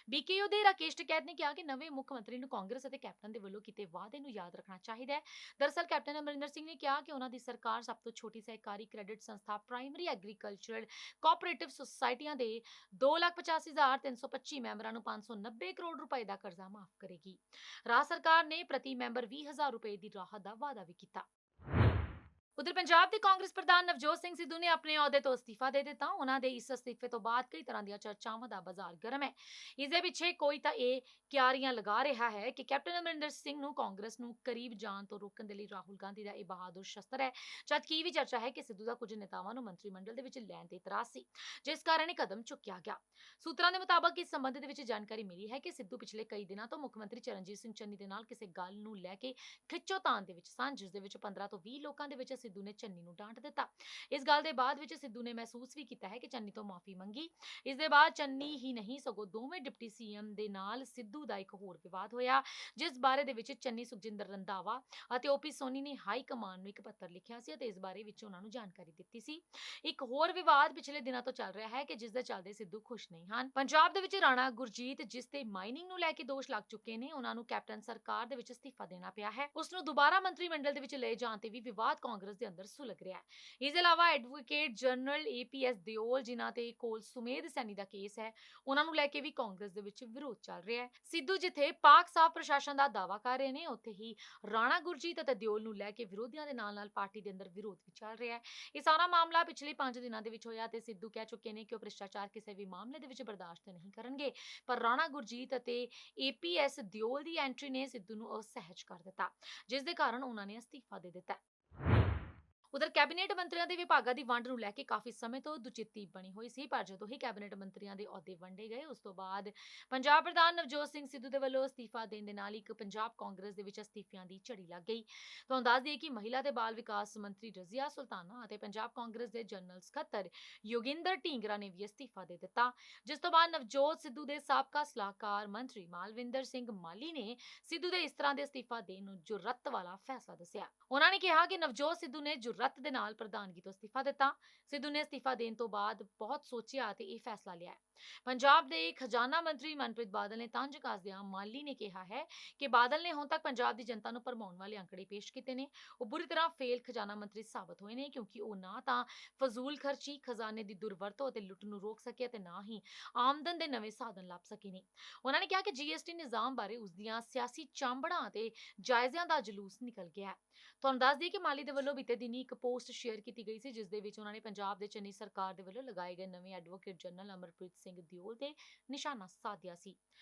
ਬੀਕੇਯੂ ਦੇ ਰਾਕੇਸ਼ ਟਿਕੈਤ ਨੇ ਕਿਹਾ ਕਿ ਨਵੇਂ ਮੁੱਖ ਮੰਤਰੀ ਨੂੰ ਕਾਂਗਰਸ ਅਤੇ ਕੈਪਟਨ ਦੇ ਵੱਲੋਂ ਕੀਤੇ ਵਾਅਦੇ ਨੂੰ ਯਾਦ ਰੱਖਣਾ ਚਾਹੀਦਾ ਹੈ। ਦਰਅਸਲ ਕੈਪਟਨ ਅਮਰਿੰਦਰ ਸਿੰਘ ਨੇ ਕਿਹਾ ਕਿ ਉਹਨਾਂ ਦੀ ਸਰਕਾਰ ਸਭ ਤੋਂ ਛੋਟੀ ਸਹਿਕਾਰੀ ਕ੍ਰੈਡਿਟ ਸੰਸਥਾ ਪ੍ਰਾਇਮਰੀ ਐਗਰੀਕਲਚਰਲ ਕੋਆਪਰੇਟਿਵ ਸੁਸਾਇਟੀਆਂ ਦੇ 2,85,325 ਮੈਂਬਰਾਂ ਨੂੰ 590 ਕਰੋੜ ਰੁਪਏ ਦਾ ਕਰਜ਼ਾ ਮਾਫ ਕਰੇਗੀ। ਰਾਜ ਸਰਕਾਰ ਨੇ ਪ੍ਰਤੀ ਮੈਂਬਰ 20,000 ਰੁਪਏ ਦੀ ਰਾਹਤ ਦਾ ਵਾਅਦਾ ਵੀ ਕੀਤਾ। ਉਧਰ ਪੰਜਾਬ ਦੇ ਕਾਂਗਰਸ ਪ੍ਰਧਾਨ ਨਵਜੋਤ ਸਿੰਘ ਸਿੱਧੂ ਨੇ ਆਪਣੇ ਅਹੁਦੇ ਤੋਂ ਅਸਤੀਫਾ ਦੇ ਦਿੱਤਾ। ਉਹਨਾਂ ਦੇ ਇਸ ਅਸਤੀਫੇ ਤੋਂ ਬਾਅਦ ਕਈ ਤਰ੍ਹਾਂ ਦੀਆਂ ਚਰਚਾਵਾਂ ਦਾ ਬਾਜ਼ਾਰ ਗਰਮ ਹੈ। ਇਸ ਦੇ ਪਿੱਛੇ ਕੋਈ ਤਾਂ ਇਹ ਕਿਆਰੀਆਂ ਲਗਾ ਰਿਹਾ ਹੈ ਕਿ ਕੈਪਟਨ ਅਮਰਿੰਦਰ ਸਿੰਘ ਨੂੰ ਕਾਂਗਰਸ ਨੂੰ ਕਰੀਬ ਜਾਣ ਤੋਂ ਰੋਕਣ ਦੇ ਲਈ ਰਾਹੁਲ ਗਾਂਧੀ ਦਾ ਇਹ ਬਹਾਦਰ ਸ਼ਸਤਰ ਹੈ। ਜਦਕਿ ਇਹ ਵੀ ਚਰਚਾ ਹੈ ਕਿ ਸਿੱਧੂ ਦਾ ਕੁਝ ਨੇਤਾਵਾਂ ਨੂੰ ਮੰਤਰੀ ਮੰਡਲ ਦੇ ਵਿੱਚ ਲੈਣ ਤੇ ਇਤਰਾਜ਼ ਸੀ, ਜਿਸ ਕਾਰਨ ਇਹ ਕਦਮ ਚੁੱਕਿਆ ਗਿਆ। ਸੂਤਰਾਂ ਦੇ ਮੁਤਾਬਕ ਇਸ ਸੰਬੰਧ ਦੇ ਵਿੱਚ ਜਾਣਕਾਰੀ ਮਿਲੀ ਹੈ ਕਿ ਸਿੱਧੂ ਪਿਛਲੇ ਕਈ ਦਿਨਾਂ ਤੋਂ ਮੁੱਖ ਮੰਤਰੀ ਚਰਨਜੀਤ ਸਿੰਘ ਚੰਨੀ ਦੇ ਨਾਲ ਕਿਸੇ ਗੱਲ ਨੂੰ ਲੈ ਕੇ ਖਿੱਚੋਤਾਣ ਦੇ ਵਿੱਚ ਸਨ, ਜਿਸ ਦੇ ਵਿੱਚ 15 ਤੋਂ 20 ਲੋਕਾਂ ਦੇ ਵਿੱਚ ਸਿੱਧੂ ਨੇ ਚੰਨੀ ਨੂੰ ਡਾਂਟ ਦਿੱਤਾ। ਇਸ ਗੱਲ ਦੇ ਬਾਅਦ ਵਿੱਚ ਸਿੱਧੂ ਨੇ ਮਹਿਸੂਸ ਵੀ ਕੀਤਾ ਹੈ ਕਿ ਚੰਨੀ ਤੋਂ ਮਾਫੀ ਮੰਗੀ। ਇਸ ਦੇ ਬਾਅਦ ਚੰਨੀ ਹੀ ਨਹੀਂ ਸਗੋਂ ਦੋਵੇਂ ਡਿਪਟੀ ਸੀਐਮ ਦੇ ਨਾਲ ਸਿੱਧੂ ਦਾ ਇੱਕ ਹੋਰ ਵਿਵਾਦ ਹੋਇਆ, ਜਿਸ ਬਾਰੇ ਦੇ ਵਿੱਚ ਚੰਨੀ ਸੁਖਜਿੰਦਰ ਰੰਧਾਵਾ ਅਤੇ ਓਪੀ ਸੋਨੀ ਨੇ ਹਾਈ ਕਮਾਂਡ ਨੂੰ ਇੱਕ ਪੱਤਰ ਲਿਖਿਆ ਸੀ ਅਤੇ ਇਸ ਬਾਰੇ ਵਿੱਚ ਉਹਨਾਂ ਨੂੰ ਜਾਣਕਾਰੀ ਦਿੱਤੀ ਸੀ। ਇੱਕ ਹੋਰ ਵਿਵਾਦ ਪਿਛਲੇ ਦਿਨਾਂ ਤੋਂ ਚੱਲ ਰਿਹਾ ਹੈ ਕਿ ਜਿਸ ਦੇ ਚੱਲਦੇ ਸਿੱਧੂ ਖੁਸ਼ ਨਹੀਂ ਹਨ। ਪੰਜਾਬ ਦੇ ਵਿੱਚ ਰਾਣਾ ਗੁਰਜੀਤ, ਜਿਸ ਤੇ ਮਾਈਨਿੰਗ ਨੂੰ ਲੈ ਕੇ ਦੋਸ਼ ਲੱਗ ਚੁੱਕੇ ਨੇ, ਉਹਨਾਂ ਨੂੰ ਕੈਪਟਨ ਸਰਕਾਰ ਦੇ ਵਿੱਚ ਅਸਤੀਫਾ ਦੇਣਾ ਪਿਆ ਹੈ। ਉਸ ਨੂੰ ਦੁਬਾਰਾ ਮੰਤਰੀ ਮੰਡਲ ਦੇ ਵਿੱਚ ਲਏ ਜਾਣ ਤੇ ਵੀ ਵਿਵਾਦ ਕਾਂਗਰਸ ਦੇ ਅੰਦਰ ਸੁਲਗ ਰਿਹਾ ਹੈ। ਇਸ ਦੇ ਇਲਾਵਾ ਐਡਵੋਕੇਟ ਜਨਰਲ ਏਪੀਐਸ ਦਿਓਲ, ਜਿਨ੍ਹਾਂ ਤੇ ਕੋਲ ਸੁਮੇਧ ਸੈਣੀ ਦਾ ਕੇਸ ਹੈ, ਉਹਨਾਂ ਨੂੰ ਲੈ ਕੇ ਵੀ ਕਾਂਗਰਸ ਦੇ ਵਿੱਚ ਵਿਰੋਧ ਚੱਲ ਰਿਹਾ ਹੈ। ਸਿੱਧੂ ਜਿੱਥੇ ਪਾਕ ਸਾਫ਼ ਪ੍ਰਸ਼ਾਸਨ ਦਾ ਦਾਅਵਾ ਕਰ ਰਹੇ ਨੇ, ਉੱਥੇ ਹੀ ਰਾਣਾ ਗੁਰਜੀਤ ਅਤੇ ਦਿਓਲ ਨੂੰ ਲੈ ਕੇ ਵਿਰੋਧੀਆਂ ਦੇ ਨਾਲ-ਨਾਲ ਪਾਰਟੀ ਦੇ ਅੰਦਰ ਵਿਰੋਧ ਵੀ ਚੱਲ ਰਿਹਾ ਹੈ। ਇਹ ਸਾਰਾ ਮਾਮਲਾ ਪਿਛਲੇ 5 ਦਿਨਾਂ ਦੇ ਵਿੱਚ ਹੋਇਆ ਤੇ ਸਿੱਧੂ ਕਹਿ ਚੁੱਕੇ ਨੇ ਕਿ ਉਹ ਭ੍ਰਿਸ਼ਟਾਚਾਰ ਕਿਸੇ ਵੀ ਮਾਮਲੇ ਦੇ ਵਿੱਚ ਬਰਦਾਸ਼ਤ ਨਹੀਂ ਕਰਨਗੇ। ਪਰ ਰਾਣਾ ਗੁਰਜੀਤ ਅਤੇ ਏਪੀਐਸ ਦਿਓਲ ਦੀ ਐਂਟਰੀ ਨੇ ਸਿੱਧੂ ਨੂੰ ਅਸਹਿਜ ਕਰ ਦਿੱਤਾ, ਜਿਸ ਦੇ ਕਾਰਨ ਉਹਨਾਂ ਨੇ ਅਸਤੀਫਾ ਦੇ ਦਿੱਤਾ। ਉਧਰ ਕੈਬਨਿਟ ਮੰਤਰੀਆਂ ਦੇ ਵਿਭਾਗਾਂ ਦੀ ਵੰਡ ਨੂੰ ਲੈ ਕੇ ਕਾਫੀ ਸਮੇਂ ਤੋਂ ਦੁਚਿੱਤੀ ਬਣੀ ਹੋਈ ਸੀ, ਪਰ ਜਦੋਂ ਹੀ ਕੈਬਨਿਟ ਮੰਤਰੀਆਂ ਦੇ ਅਹੁਦੇ ਵੰਡੇ ਗਏ, ਉਸ ਤੋਂ ਬਾਅਦ ਪੰਜਾਬ ਪ੍ਰਧਾਨ ਨਵਜੋਤ ਸਿੰਘ ਸਿੱਧੂ ਦੇ ਵੱਲੋਂ ਅਸਤੀਫਾ ਦੇਣ ਦੇ ਨਾਲ ਇੱਕ ਪੰਜਾਬ ਕਾਂਗਰਸ ਦੇ ਵਿੱਚ ਅਸਤੀਫਿਆਂ ਦੀ ਝੜੀ ਲੱਗ ਗਈ। ਤੁਹਾਨੂੰ ਦੱਸ ਦਈਏ ਕਿ ਮਹਿਲਾ ਤੇ ਬਾਲ ਵਿਕਾਸ ਮੰਤਰੀ ਰਜ਼ੀਆ ਸੁਲਤਾਨਾ ਅਤੇ ਪੰਜਾਬ ਕਾਂਗਰਸ ਦੇ ਜਨਰਲ ਸਕੱਤਰ ਯੋਗਿੰਦਰ ਢੀਂਗਰਾ ਨੇ ਵੀ ਅਸਤੀਫਾ ਦੇ ਦਿੱਤਾ, ਜਿਸ ਤੋਂ ਬਾਅਦ ਨਵਜੋਤ ਸਿੱਧੂ ਦੇ ਸਾਬਕਾ ਸਲਾਹਕਾਰ ਮੰਤਰੀ ਮਾਲਵਿੰਦਰ ਸਿੰਘ ਮਾਲੀ ਨੇ ਸਿੱਧੂ ਦੇ ਇਸ ਤਰ੍ਹਾਂ ਦੇ ਅਸਤੀਫਾ ਦੇਣ ਨੂੰ ਜੁਰਅਤ ਵਾਲਾ ਫੈਸਲਾ ਦੱਸਿਆ। ਉਹਨਾਂ ਨੇ ਕਿਹਾ ਕਿ ਨਵਜੋਤ ਸਿੱਧੂ ਨੇ ਜੁਰਅਤ ਦੇ ਨਾਲ ਪ੍ਰਧਾਨਗੀ ਤੋਂ ਅਸਤੀਫਾ ਦਿੱਤਾ। ਸਿੱਧੂ ਨੇ ਅਸਤੀਫਾ ਦੇਣ ਤੋਂ ਬਾਅਦ ਬਹੁਤ ਸੋਚਿਆ ਤੇ ਇਹ ਫੈਸਲਾ ਲਿਆ ਹੈ। ਪੰਜਾਬ ਦੇ ਖਜ਼ਾਨਾ ਮੰਤਰੀ ਮਨਪ੍ਰੀਤ ਬਾਦਲ ਨੇ ਤੰਜ ਕੱਸਦਿਆਂ ਮਾਲੀ ਨੇ ਕਿਹਾ ਹੈ ਕਿ ਬਾਦਲ ਨੇ ਹੁਣ ਤੱਕ ਪੰਜਾਬ ਦੀ ਜਨਤਾ ਨੂੰ ਭਰਮਾਉਣ ਵਾਲੇ ਅੰਕੜੇ ਪੇਸ਼ ਕੀਤੇ ਨੇ। ਉਹ ਬੁਰੀ ਤਰ੍ਹਾਂ ਫੇਲ ਖਜ਼ਾਨਾ ਮੰਤਰੀ ਸਾਬਤ ਹੋਏ ਨੇ, ਕਿਉਂਕਿ ਉਹ ਨਾ ਤਾਂ ਫਜ਼ੂਲ ਖਰਚੀ, ਖਜ਼ਾਨੇ ਦੀ ਦੁਰਵਰਤੋਂ ਅਤੇ ਲੁੱਟ ਨੂੰ ਰੋਕ ਸਕੇ ਅਤੇ ਨਾ ਹੀ ਆਮਦਨ ਦੇ ਨਵੇਂ ਸਾਧਨ ਲੱਭ ਸਕੇ ਨੇ। ਉਹਨਾਂ ਨੇ ਕਿਹਾ ਕਿ ਜੀਐਸਟੀ ਨਿਜ਼ਾਮ ਬਾਰੇ ਉਸ ਦੀਆਂ ਸਿਆਸੀ ਚਾਂਬੜਾਂ ਅਤੇ ਜਾਇਜ਼ਿਆਂ ਦਾ ਜਲੂਸ ਨਿਕਲ ਗਿਆ ਹੈ। ਤੁਹਾਨੂੰ ਦੱਸ ਦਈਏ ਕਿ ਮਾਲੀ ਦੇ ਵੱਲੋਂ ਬੀਤੇ ਦਿਨੀ ਇੱਕ ਪੋਸਟ ਸ਼ੇਅਰ ਕੀਤੀ ਗਈ ਸੀ, ਜਿਸ ਦੇ ਵਿੱਚ ਉਹਨਾਂ ਨੇ ਪੰਜਾਬ ਦੇ ਚੰਨੀ ਸਰਕਾਰ ਦੇ ਵੱਲੋਂ ਲਗਾਏ ਗਏ ਨਵੇਂ ਐਡਵੋਕੇਟ ਜਨਰਲ ਅਮਰਪ੍ਰੀਤ ਸਿੰਘ ਦਿਓਲ ਤੇ ਨਿਸ਼ਾਨਾ ਸਾਧਿਆ ਸੀ।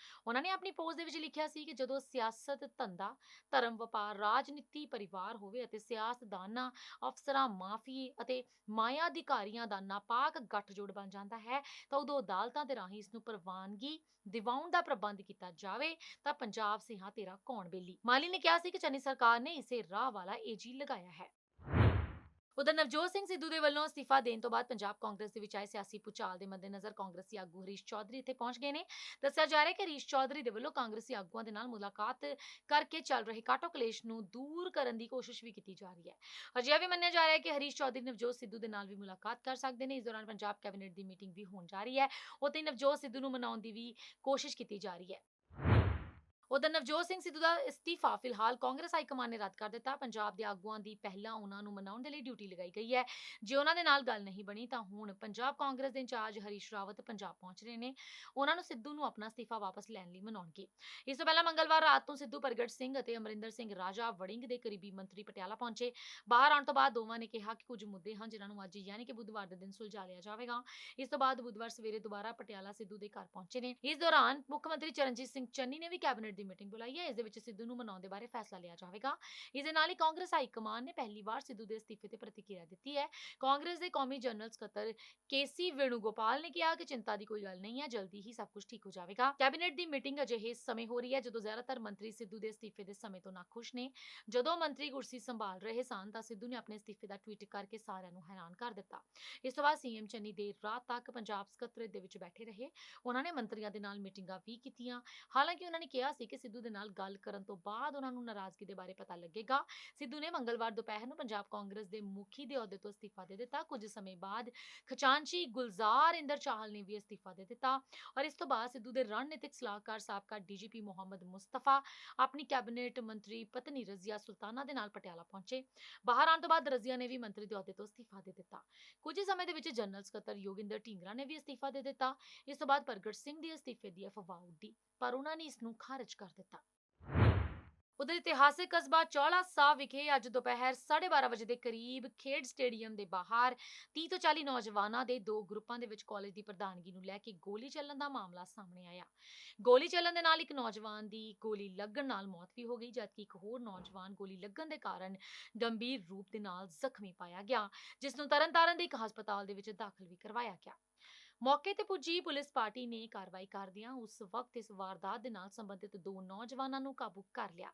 ਉਹਨਾਂ ਨੇ ਆਪਣੀ ਪੋਸਟ ਦੇ ਵਿੱਚ ਲਿਖਿਆ ਸੀ ਕਿ ਜਦੋਂ ਸਿਆਸਤ, ਧੰਦਾ, ਧਰਮ, ਵਪਾਰ, ਰਾਜਨੀਤੀ, ਪਰਿਵਾਰ ਹੋਵੇ ਅਤੇ ਸਿਆਸਤਦਾਨਾਂ, ਅਫਸਰਾਂ, ਮਾਫੀਏ ਅਤੇ ਮਾਇਆ ਅਧਿਕਾਰੀਆਂ ਦਾ ਨਾਪਾਕ ਗੱਠਜੋੜ ਬਣ ਜਾਂਦਾ ਹੈ, ਤਾਂ ਉਦੋਂ ਅਦਾਲਤਾਂ ਦੇ ਰਾਹੀਂ ਇਸ ਨੂੰ ਪ੍ਰਵਾਨਗੀ ਦਿਵਾਉਣ ਦਾ ਪ੍ਰਬੰਧ ਕੀਤਾ ਜਾਵੇ ਤਾਂ ਪੰਜਾਬ ਸਿਆਂ ਤੇਰਾ ਕੌਣ ਬੇਲੀ। ਮਾਲੀ ਨੇ ਕਿਹਾ ਸੀ ਕਿ ਚੰਨੀ ਸਰਕਾਰ ਨੇ ਇਸੇ ਰਾਹ ਵਾਲਾ ਏਜੀ ਲਗਾਇਆ ਹੈ। ਉਧਰ ਨਵਜੋਤ ਸਿੰਘ ਸਿੱਧੂ ਦੇ ਵੱਲੋਂ ਅਸਤੀਫਾ ਦੇਣ ਤੋਂ ਬਾਅਦ ਪੰਜਾਬ ਕਾਂਗਰਸ ਦੇ ਵਿੱਚ ਆਏ ਸਿਆਸੀ ਭੁਚਾਲ ਦੇ ਮੱਦੇਨਜ਼ਰ ਕਾਂਗਰਸੀ ਆਗੂ ਹਰੀਸ਼ ਚੌਧਰੀ ਇੱਥੇ ਪਹੁੰਚ ਗਏ ਨੇ। ਦੱਸਿਆ ਜਾ ਰਿਹਾ ਹੈ ਕਿ ਹਰੀਸ਼ ਚੌਧਰੀ ਦੇ ਵੱਲੋਂ ਕਾਂਗਰਸੀ ਆਗੂਆਂ ਦੇ ਨਾਲ ਮੁਲਾਕਾਤ ਕਰਕੇ ਚੱਲ ਰਹੇ ਕਾਟੋ ਕਲੇਸ਼ ਨੂੰ ਦੂਰ ਕਰਨ ਦੀ ਕੋਸ਼ਿਸ਼ ਵੀ ਕੀਤੀ ਜਾ ਰਹੀ ਹੈ। ਅਜਿਹਾ ਵੀ ਮੰਨਿਆ ਜਾ ਰਿਹਾ ਹੈ ਕਿ ਹਰੀਸ਼ ਚੌਧਰੀ ਨਵਜੋਤ ਸਿੱਧੂ ਦੇ ਨਾਲ ਵੀ ਮੁਲਾਕਾਤ ਕਰ ਸਕਦੇ ਨੇ। ਇਸ ਦੌਰਾਨ ਪੰਜਾਬ ਕੈਬਨਿਟ ਦੀ ਮੀਟਿੰਗ ਵੀ ਹੋਣ ਜਾ ਰਹੀ ਹੈ। ਉੱਥੇ ਨਵਜੋਤ ਸਿੱਧੂ ਨੂੰ ਮਨਾਉਣ ਦੀ ਵੀ ਕੋਸ਼ਿਸ਼ ਕੀਤੀ ਜਾ ਰਹੀ ਹੈ। ਉਧਰ ਨਵਜੋਤ ਸਿੰਘ ਸਿੱਧੂ ਦਾ ਅਸਤੀਫਾ ਫਿਲਹਾਲ ਕਾਂਗਰਸ ਹਾਈ ਕਮਾਨ ਨੇ ਰੱਦ ਕਰ ਦਿੱਤਾ। ਪੰਜਾਬ ਦੇ ਆਗੂਆਂ ਦੀ ਪਹਿਲਾਂ ਉਹਨਾਂ ਨੂੰ ਮਨਾਉਣ ਦੇ ਲਈ ਡਿਊਟੀ ਲਗਾਈ ਗਈ ਹੈ। ਜੇ ਉਹਨਾਂ ਦੇ ਨਾਲ ਗੱਲ ਨਹੀਂ ਬਣੀ ਤਾਂ ਹੁਣ ਪੰਜਾਬ ਕਾਂਗਰਸ ਦੇ ਇੰਚਾਰਜ ਹਰੀਸ਼ ਰਾਵਤ ਪੰਜਾਬ ਪਹੁੰਚ ਰਹੇ ਨੇ। ਉਹਨਾਂ ਨੂੰ ਸਿੱਧੂ ਨੂੰ ਆਪਣਾ ਅਸਤੀਫਾ ਵਾਪਸ ਲੈਣ ਲਈ ਮਨਾਉਣਗੇ। ਇਸ ਤੋਂ ਪਹਿਲਾਂ ਮੰਗਲਵਾਰ ਰਾਤ ਤੋਂ ਸਿੱਧੂ ਪ੍ਰਗਟ ਸਿੰਘ ਅਤੇ ਅਮਰਿੰਦਰ ਸਿੰਘ ਰਾਜਾ ਵੜਿੰਗ ਦੇ ਕਰੀਬੀ ਮੰਤਰੀ ਪਟਿਆਲਾ ਪਹੁੰਚੇ। ਬਾਹਰ ਆਉਣ ਤੋਂ ਬਾਅਦ ਦੋਵਾਂ ਨੇ ਕਿਹਾ ਕਿ ਕੁਝ ਮੁੱਦੇ ਹਨ ਜਿਨ੍ਹਾਂ ਨੂੰ ਅੱਜ ਯਾਨੀ ਕਿ ਬੁੱਧਵਾਰ ਦੇ ਦਿਨ ਸੁਲਝਾ ਲਿਆ ਜਾਵੇਗਾ। ਇਸ ਤੋਂ ਬਾਅਦ ਬੁੱਧਵਾਰ ਸਵੇਰੇ ਦੁਬਾਰਾ ਪਟਿਆਲਾ ਸਿੱਧੂ ਦੇ ਘਰ ਪਹੁੰਚੇ ਨੇ। ਇਸ ਦੌਰਾਨ ਮੁੱਖ ਮੰਤਰੀ ਚਰਨਜੀਤ ਸਿੰਘ ਚੰਨੀ ਨੇ ਵੀ ਕੈਬਨਿਟ ਕੈਬਨਿਟ ਦੀ ਮੀਟਿੰਗ ਬੁਲਾਈ ਹੈ। ਇਸ ਦੇ ਵਿੱਚ ਸਿੱਧੂ ਨੂੰ ਮਨਾਉਣ ਦੇ ਬਾਰੇ ਫੈਸਲਾ ਲਿਆ ਜਾਵੇਗਾ। ਇਸ ਦੇ ਨਾਲ ਹੀ ਕਾਂਗਰਸ ਹਾਈ ਕਮਾਨ ਨੇ ਪਹਿਲੀ ਵਾਰ ਸਿੱਧੂ ਦੇ ਅਸਤੀਫੇ ਤੇ ਪ੍ਰਤੀਕਿਰਿਆ ਦਿੱਤੀ ਹੈ। ਕਾਂਗਰਸ ਦੇ ਕੌਮੀ ਜਨਰਲ ਸਕੱਤਰ ਕੇਸੀ ਵੇਣੂਗੋਪਾਲ ਨੇ ਕਿਹਾ ਕਿ ਚਿੰਤਾ ਦੀ ਕੋਈ ਗੱਲ ਨਹੀਂ ਹੈ, ਜਲਦੀ ਹੀ ਸਭ ਕੁਝ ਠੀਕ ਹੋ ਜਾਵੇਗਾ। ਕੈਬਨਿਟ ਦੀ ਮੀਟਿੰਗ ਅਜਿਹੇ ਸਮੇਂ ਹੋ ਰਹੀ ਹੈ ਜਦੋਂ ਜ਼ਿਆਦਾਤਰ ਮੰਤਰੀ ਸਿੱਧੂ ਦੇ ਅਸਤੀਫੇ ਦੇ ਸਮੇਂ ਤੋਂ ਨਾਖੁਸ਼ ਨੇ। ਜਦੋਂ ਮੰਤਰੀ ਕੁਰਸੀ ਸੰਭਾਲ ਰਹੇ ਸਨ ਤਾਂ ਸਿੱਧੂ ਨੇ ਆਪਣੇ ਅਸਤੀਫੇ ਦਾ ਟਵੀਟ ਕਰਕੇ ਸਾਰਿਆਂ ਨੂੰ ਹੈਰਾਨ ਕਰ ਦਿੱਤਾ। ਇਸ ਤੋਂ ਬਾਅਦ ਸੀਐਮ ਚੰਨੀ ਦੇਰ ਰਾਤ ਤੱਕ ਪੰਜਾਬ ਸਕੱਤਰੇਤ ਦੇ ਵਿੱਚ ਬੈਠੇ ਰਹੇ। ਉਹਨਾਂ ਨੇ ਮੰਤਰੀਆਂ ਦੇ ਨਾਲ ਮੀਟਿੰਗਾਂ ਵੀ ਕੀਤੀਆਂ। ਹਾਲਾਂਕਿ ਉਹਨਾਂ ਨੇ ਕਿਹਾ ਸੀ ਕਿ ਸਿੱਧੂ ਦੇ ਨਾਲ ਗੱਲ ਕਰਨ ਤੋਂ ਬਾਅਦ ਉਹਨਾਂ ਨੂੰ ਨਾਰਾਜ਼ਗੀ ਦੇ ਬਾਰੇ ਪਤਾ ਲੱਗੇਗਾ। ਸਿੱਧੂ ਨੇ ਮੰਗਲਵਾਰ ਦੁਪਹਿਰ ਨੂੰ ਪੰਜਾਬ ਕਾਂਗਰਸ ਦੇ ਮੁਖੀ ਦੇ ਅਹੁਦੇ ਤੋਂ ਅਸਤੀਫਾ ਦੇ ਦਿੱਤਾ। ਕੁਝ ਸਮੇਂ ਬਾਅਦ ਖਜ਼ਾਨਚੀ ਗੁਲਜ਼ਾਰ ਇੰਦਰ ਚਾਹਲ ਨੇ ਵੀ ਅਸਤੀਫਾ ਦੇ ਦਿੱਤਾ ਔਰ ਇਸ ਤੋਂ ਬਾਅਦ ਸਿੱਧੂ ਦੇ ਰਣਨੀਤਿਕ ਸਲਾਹਕਾਰ ਸਾਬਕਾ ਡੀਜੀਪੀ ਮੁਹੰਮਦ ਮੁਸਤਫਾ ਆਪਣੀ ਕੈਬਨਿਟ ਮੰਤਰੀ ਪਤਨੀ ਰਜ਼ੀਆ ਸੁਲਤਾਨਾ ਦੇ ਨਾਲ ਪਟਿਆਲਾ ਪਹੁੰਚੇ। ਬਾਹਰ ਆਉਣ ਤੋਂ ਬਾਅਦ ਰਜ਼ੀਆ ਨੇ ਵੀ ਮੰਤਰੀ ਦੇ ਅਹੁਦੇ ਤੋਂ ਅਸਤੀਫਾ ਦੇ ਦਿੱਤਾ। ਕੁਝ ਸਮੇਂ ਦੇ ਵਿੱਚ ਜਨਰਲ ਸਕੱਤਰ ਯੋਗਿੰਦਰ ਢੀਂਗਰਾ ਨੇ ਵੀ ਅਸਤੀਫਾ ਦੇ ਦਿੱਤਾ। ਇਸ ਤੋਂ ਬਾਅਦ ਪ੍ਰਗਟ ਸਿੰਘ ਦੇ ਅਸਤੀਫੇ ਦੀ ਅਫਵਾਹ ਉੱਡੀ ਪਰ ਉਹਨਾਂ ਨੇ ਇਸ ਨੂੰ ਖਾਰਜ ਕਰ ਦਿੱਤਾ। ਉਧਰ ਇਤਿਹਾਸਿਕ ਕਸਬਾ ਚੌਲਾ ਸਾਹਿਬ ਵਿਖੇ ਅੱਜ ਦੁਪਹਿਰ 12:30 ਵਜੇ ਦੇ ਕਰੀਬ ਖੇਡ ਸਟੇਡੀਅਮ ਦੇ ਬਾਹਰ 30 ਤੋਂ 40 ਨੌਜਵਾਨਾਂ ਦੇ ਦੋ ਗਰੁੱਪਾਂ ਦੇ ਵਿੱਚ ਕਾਲਜ ਦੀ ਪ੍ਰਧਾਨਗੀ ਨੂੰ ਲੈ ਕੇ ਗੋਲੀ ਚੱਲਣ ਦਾ ਮਾਮਲਾ ਸਾਹਮਣੇ ਆਇਆ। ਗੋਲੀ ਚੱਲਣ ਦੇ ਨਾਲ ਇੱਕ ਨੌਜਵਾਨ ਦੀ ਗੋਲੀ ਲੱਗਣ ਨਾਲ ਮੌਤ ਵੀ ਹੋ ਗਈ, ਜਦਕਿ ਇੱਕ ਹੋਰ ਨੌਜਵਾਨ ਗੋਲੀ ਲੱਗਣ ਦੇ ਕਾਰਨ ਗੰਭੀਰ ਰੂਪ ਦੇ ਨਾਲ ਜ਼ਖਮੀ ਪਾਇਆ ਗਿਆ, ਜਿਸ ਨੂੰ ਤਰਨਤਾਰਨ ਦੇ ਇੱਕ ਹਸਪਤਾਲ ਦੇ ਵਿੱਚ ਦਾਖਲ ਵੀ ਕਰਵਾਇਆ ਗਿਆ। ਮੌਕੇ ਤੇ ਪੁੱਜੀ ਪੁਲਿਸ ਪਾਰਟੀ ਨੇ ਕਾਰਵਾਈ ਕਰਦਿਆਂ ਉਸ ਵਕਤ ਇਸ ਵਾਰਦਾਤ ਦੇ ਨਾਲ ਸੰਬੰਧਿਤ ਦੋ ਨੌਜਵਾਨਾਂ ਨੂੰ ਕਾਬੂ ਕਰ ਲਿਆ।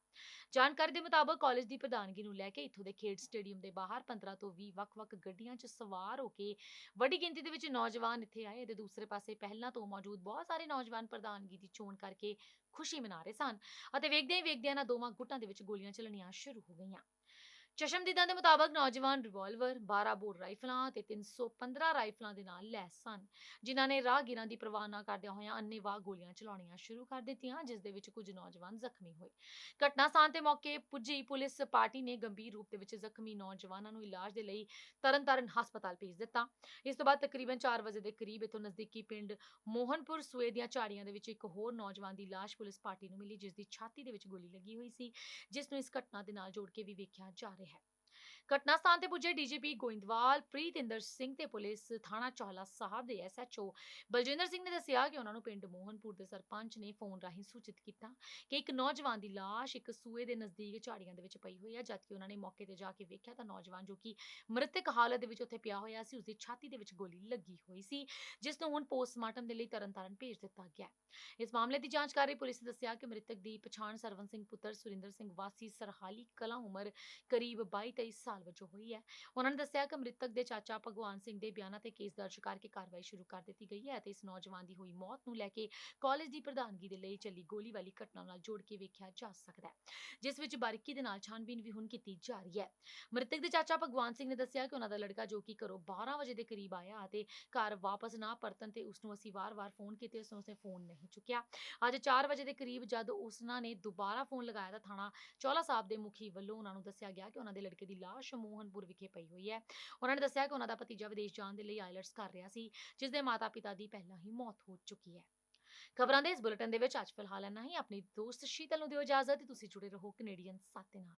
ਜਾਣਕਾਰੀ ਦੇ ਮੁਤਾਬਕ ਕਾਲਜ ਦੀ ਪ੍ਰਧਾਨਗੀ ਨੂੰ ਲੈ ਕੇ ਇੱਥੋਂ ਦੇ ਖੇਡ ਸਟੇਡੀਅਮ ਦੇ ਬਾਹਰ 15 ਤੋਂ 20 ਵੱਖ-ਵੱਖ ਗੱਡੀਆਂ 'ਚ ਸਵਾਰ ਹੋ ਕੇ ਵੱਡੀ ਗਿਣਤੀ ਦੇ ਵਿੱਚ ਨੌਜਵਾਨ ਇੱਥੇ ਆਏ ਤੇ ਦੂਸਰੇ ਪਾਸੇ ਪਹਿਲਾਂ ਤੋਂ ਮੌਜੂਦ ਬਹੁਤ ਸਾਰੇ ਨੌਜਵਾਨ ਪ੍ਰਧਾਨਗੀ ਦੀ ਚੋਣ ਕਰਕੇ ਖੁਸ਼ੀ ਮਨਾ ਰਹੇ ਸਨ ਅਤੇ ਵੇਖਦਿਆਂ ਹੀ ਵੇਖਦਿਆਂ ਇਹਨਾਂ ਦੋਵਾਂ ਗੁੱਟਾਂ ਦੇ ਵਿੱਚ ਗੋਲੀਆਂ ਚੱਲਣੀਆਂ ਸ਼ੁਰੂ ਹੋ ਗਈਆਂ। ਚਸ਼ਮਦੀਦਾਂ ਦੇ ਮੁਤਾਬਕ ਨੌਜਵਾਨ ਰਿਵਾਲਵਰ, 12 ਬੋਰ ਰਾਈਫਲਾਂ ਤੇ 315 ਰਾਈਫਲਾਂ ਦੇ ਨਾਲ ਲੈਸ ਸਨ, ਜਿਨ੍ਹਾਂ ਨੇ ਰਾਹਗੀਰਾਂ ਦੀ ਪਰਵਾਹ ਨਾ ਕਰਦਿਆਂ ਹੋਇਆਂ ਅੰਨ੍ਹੇਵਾਹ ਗੋਲੀਆਂ ਚਲਾਉਣੀਆਂ ਸ਼ੁਰੂ ਕਰ ਦਿੱਤੀਆਂ, ਜਿਸ ਦੇ ਵਿੱਚ ਕੁਝ ਨੌਜਵਾਨ ਜ਼ਖਮੀ ਹੋਏ। ਘਟਨਾ ਸਥਾਨ ਤੇ ਮੌਕੇ ਪੁੱਜੀ ਪੁਲਿਸ ਪਾਰਟੀ ਨੇ ਗੰਭੀਰ ਰੂਪ ਦੇ ਵਿੱਚ ਜ਼ਖਮੀ ਨੌਜਵਾਨਾਂ ਨੂੰ ਇਲਾਜ ਦੇ ਲਈ ਤਰਨਤਾਰਨ ਹਸਪਤਾਲ ਭੇਜ ਦਿੱਤਾ। ਇਸ ਤੋਂ ਬਾਅਦ ਤਕਰੀਬਨ 4 ਵਜੇ ਦੇ ਕਰੀਬ ਇੱਥੋਂ ਨਜ਼ਦੀਕੀ ਪਿੰਡ ਮੋਹਨਪੁਰ ਸੂਏ ਦੀਆਂ ਝਾੜੀਆਂ ਦੇ ਵਿੱਚ ਇੱਕ ਹੋਰ ਨੌਜਵਾਨ ਦੀ ਲਾਸ਼ ਪੁਲਿਸ ਪਾਰਟੀ ਨੂੰ ਮਿਲੀ, ਜਿਸ ਦੀ ਛਾਤੀ ਦੇ ਵਿੱਚ ਗੋਲੀ ਲੱਗੀ ਹੋਈ ਸੀ, ਜਿਸ ਨੂੰ ਇਸ ਘਟਨਾ ਦੇ ਨਾਲ ਜੋੜ ਕੇ ਵੀ ਵੇਖਿਆ ਜਾ ਰਿਹਾ ਹੈ। ਘਟਨਾ ਸਥਾਨ ਤੇ ਪੁੱਜੇ ਡੀਜੀਪੀ ਗੋਇੰਦਵਾਲ ਪ੍ਰੀਤਿੰਦਰ ਸਿੰਘ ਤੇ ਪੁਲਿਸ ਥਾਣਾ ਚੌਲਾ ਸਾਹਿਬ ਦੇ ਐਸਐਚਓ ਬਲਜਿੰਦਰ ਸਿੰਘ ਨੇ ਦੱਸਿਆ ਕਿ ਉਹਨਾਂ ਨੂੰ ਪਿੰਡ ਮੋਹਨਪੁਰ ਦੇ ਸਰਪੰਚ ਨੇ ਫੋਨ ਰਾਹੀਂ ਸੂਚਿਤ ਕੀਤਾ ਕਿ ਇੱਕ ਨੌਜਵਾਨ ਦੀ ਲਾਸ਼ ਇੱਕ ਸੂਏ ਦੇ ਨਜ਼ਦੀਕ ਝਾੜੀਆਂ ਦੇ ਵਿੱਚ ਪਈ ਹੋਈ ਹੈ। ਜਦਕਿ ਉਹਨਾਂ ਨੇ ਮੌਕੇ ਤੇ ਜਾ ਕੇ ਵੇਖਿਆ ਤਾਂ ਨੌਜਵਾਨ ਜੋ ਕਿ ਮ੍ਰਿਤਕ ਹਾਲਤ ਦੇ ਵਿੱਚ ਉੱਥੇ ਪਿਆ ਹੋਇਆ ਸੀ, ਉਸਦੀ ਛਾਤੀ ਦੇ ਵਿੱਚ ਗੋਲੀ ਲੱਗੀ ਹੋਈ ਸੀ, ਜਿਸ ਨੂੰ ਹੁਣ ਪੋਸਟਮਾਰਟਮ ਦੇ ਲਈ ਤਰਨਤਾਰਨ ਭੇਜ ਦਿੱਤਾ ਗਿਆ। ਇਸ ਮਾਮਲੇ ਦੀ ਜਾਂਚ ਕਰ ਰਹੀ ਪੁਲਿਸ ਨੇ ਦੱਸਿਆ ਕਿ ਮ੍ਰਿਤਕ ਦੀ ਪਛਾਣ ਸਰਵਨ ਸਿੰਘ ਪੁੱਤਰ ਸੁਰਿੰਦਰ ਸਿੰਘ ਵਾਸੀ ਸਰਹਾਲੀ ਕਲਾਂ ਉਮਰ ਕਰੀਬ 22-23 ਸਾਲ ਵਜੋਂ ਹੋਈ ਹੈ। ਉਹਨਾਂ ਨੇ ਦੱਸਿਆ ਕਿ ਮ੍ਰਿਤਕ ਦੇ ਚਾਚਾ ਭਗਵਾਨ ਸਿੰਘ ਦੇ ਬਿਆਨਾਂ ਤੇ ਕੇਸ ਦਰਜ ਕਰਕੇ ਕਾਰਵਾਈ ਸ਼ੁਰੂ ਕਰ ਦਿੱਤੀ ਗਈ ਹੈ ਅਤੇ ਇਸ ਨੌਜਵਾਨ ਦੀ ਹੋਈ ਮੌਤ ਨੂੰ ਲੈ ਕੇ ਕਾਲਜ ਦੀ ਪ੍ਰਧਾਨਗੀ ਦੇ ਲਈ ਚੱਲੀ ਗੋਲੀ ਵਾਲੀ ਘਟਨਾ ਨਾਲ ਜੋੜ ਕੇ ਵੇਖਿਆ ਜਾ ਸਕਦਾ ਹੈ, ਜਿਸ ਵਿੱਚ ਬਾਰੀਕੀ ਦੇ ਨਾਲ ਛਾਣਬੀਨ ਵੀ ਹੁਣ ਕੀਤੀ ਜਾ ਰਹੀ ਹੈ। ਮ੍ਰਿਤਕ ਦੇ ਚਾਚਾ ਭਗਵਾਨ ਸਿੰਘ ਨੇ ਦੱਸਿਆ ਕਿ ਉਹਨਾਂ ਦਾ ਲੜਕਾ ਜੋ ਕਿ ਘਰੋਂ 12 ਵਜੇ ਦੇ ਕਰੀਬ ਆਇਆ ਅਤੇ ਘਰ ਵਾਪਸ ਨਾ ਪਰਤਣ ਤੇ ਉਸ ਨੂੰ ਅਸੀਂ ਵਾਰ-ਵਾਰ ਫੋਨ ਕੀਤੇ, ਉਸਨੇ ਫੋਨ ਨਹੀਂ ਚੁੱਕਿਆ। ਅੱਜ 4 ਵਜੇ ਦੇ ਕਰੀਬ ਜਦ ਉਸਨਾਂ ਨੇ ਦੁਬਾਰਾ ਫੋਨ ਲਗਾਇਆ ਤਾਂ ਥਾਣਾ ਚੌਲਾ ਸਾਹਿਬ ਦੇ ਮੁਖੀ ਵੱਲੋਂ ਉਹਨਾਂ ਨੂੰ ਦੱਸਿਆ ਗਿਆ ਕਿ ਉਹਨਾਂ ਦੇ ਲੜਕੇ ਦੀ ਲਾਸ਼ ਮੋਹਨਪੁਰ ਵਿਖੇ ਪਈ ਹੋਈ ਹੈ। ਉਹਨਾਂ ਨੇ ਦੱਸਿਆ ਕਿ ਉਹਨਾਂ ਦਾ ਭਤੀਜਾ ਵਿਦੇਸ਼ ਜਾਣ ਦੇ ਲਈ ਆਈਲੈਟਸ ਕਰ ਰਿਹਾ ਸੀ, ਜਿਸ ਦੇ ਮਾਤਾ-ਪਿਤਾ ਦੀ ਪਹਿਲਾਂ ਹੀ ਮੌਤ ਹੋ ਚੁੱਕੀ ਹੈ। ਖਬਰਾਂ ਦੇ ਇਸ ਬੁਲੇਟਿਨ ਦੇ ਵਿੱਚ ਅੱਜ ਫਿਲਹਾਲ ਇੰਨਾ ਹੀ। ਆਪਣੀ ਦੋਸਤ ਸ਼ੀਤਲ ਨੂੰ ਦਿਓ ਇਜਾਜ਼ਤ ਤੇ ਤੁਸੀਂ ਜੁੜੇ ਰਹੋ ਕੈਨੇਡੀਅਨ 7 ਦੇ ਨਾਲ।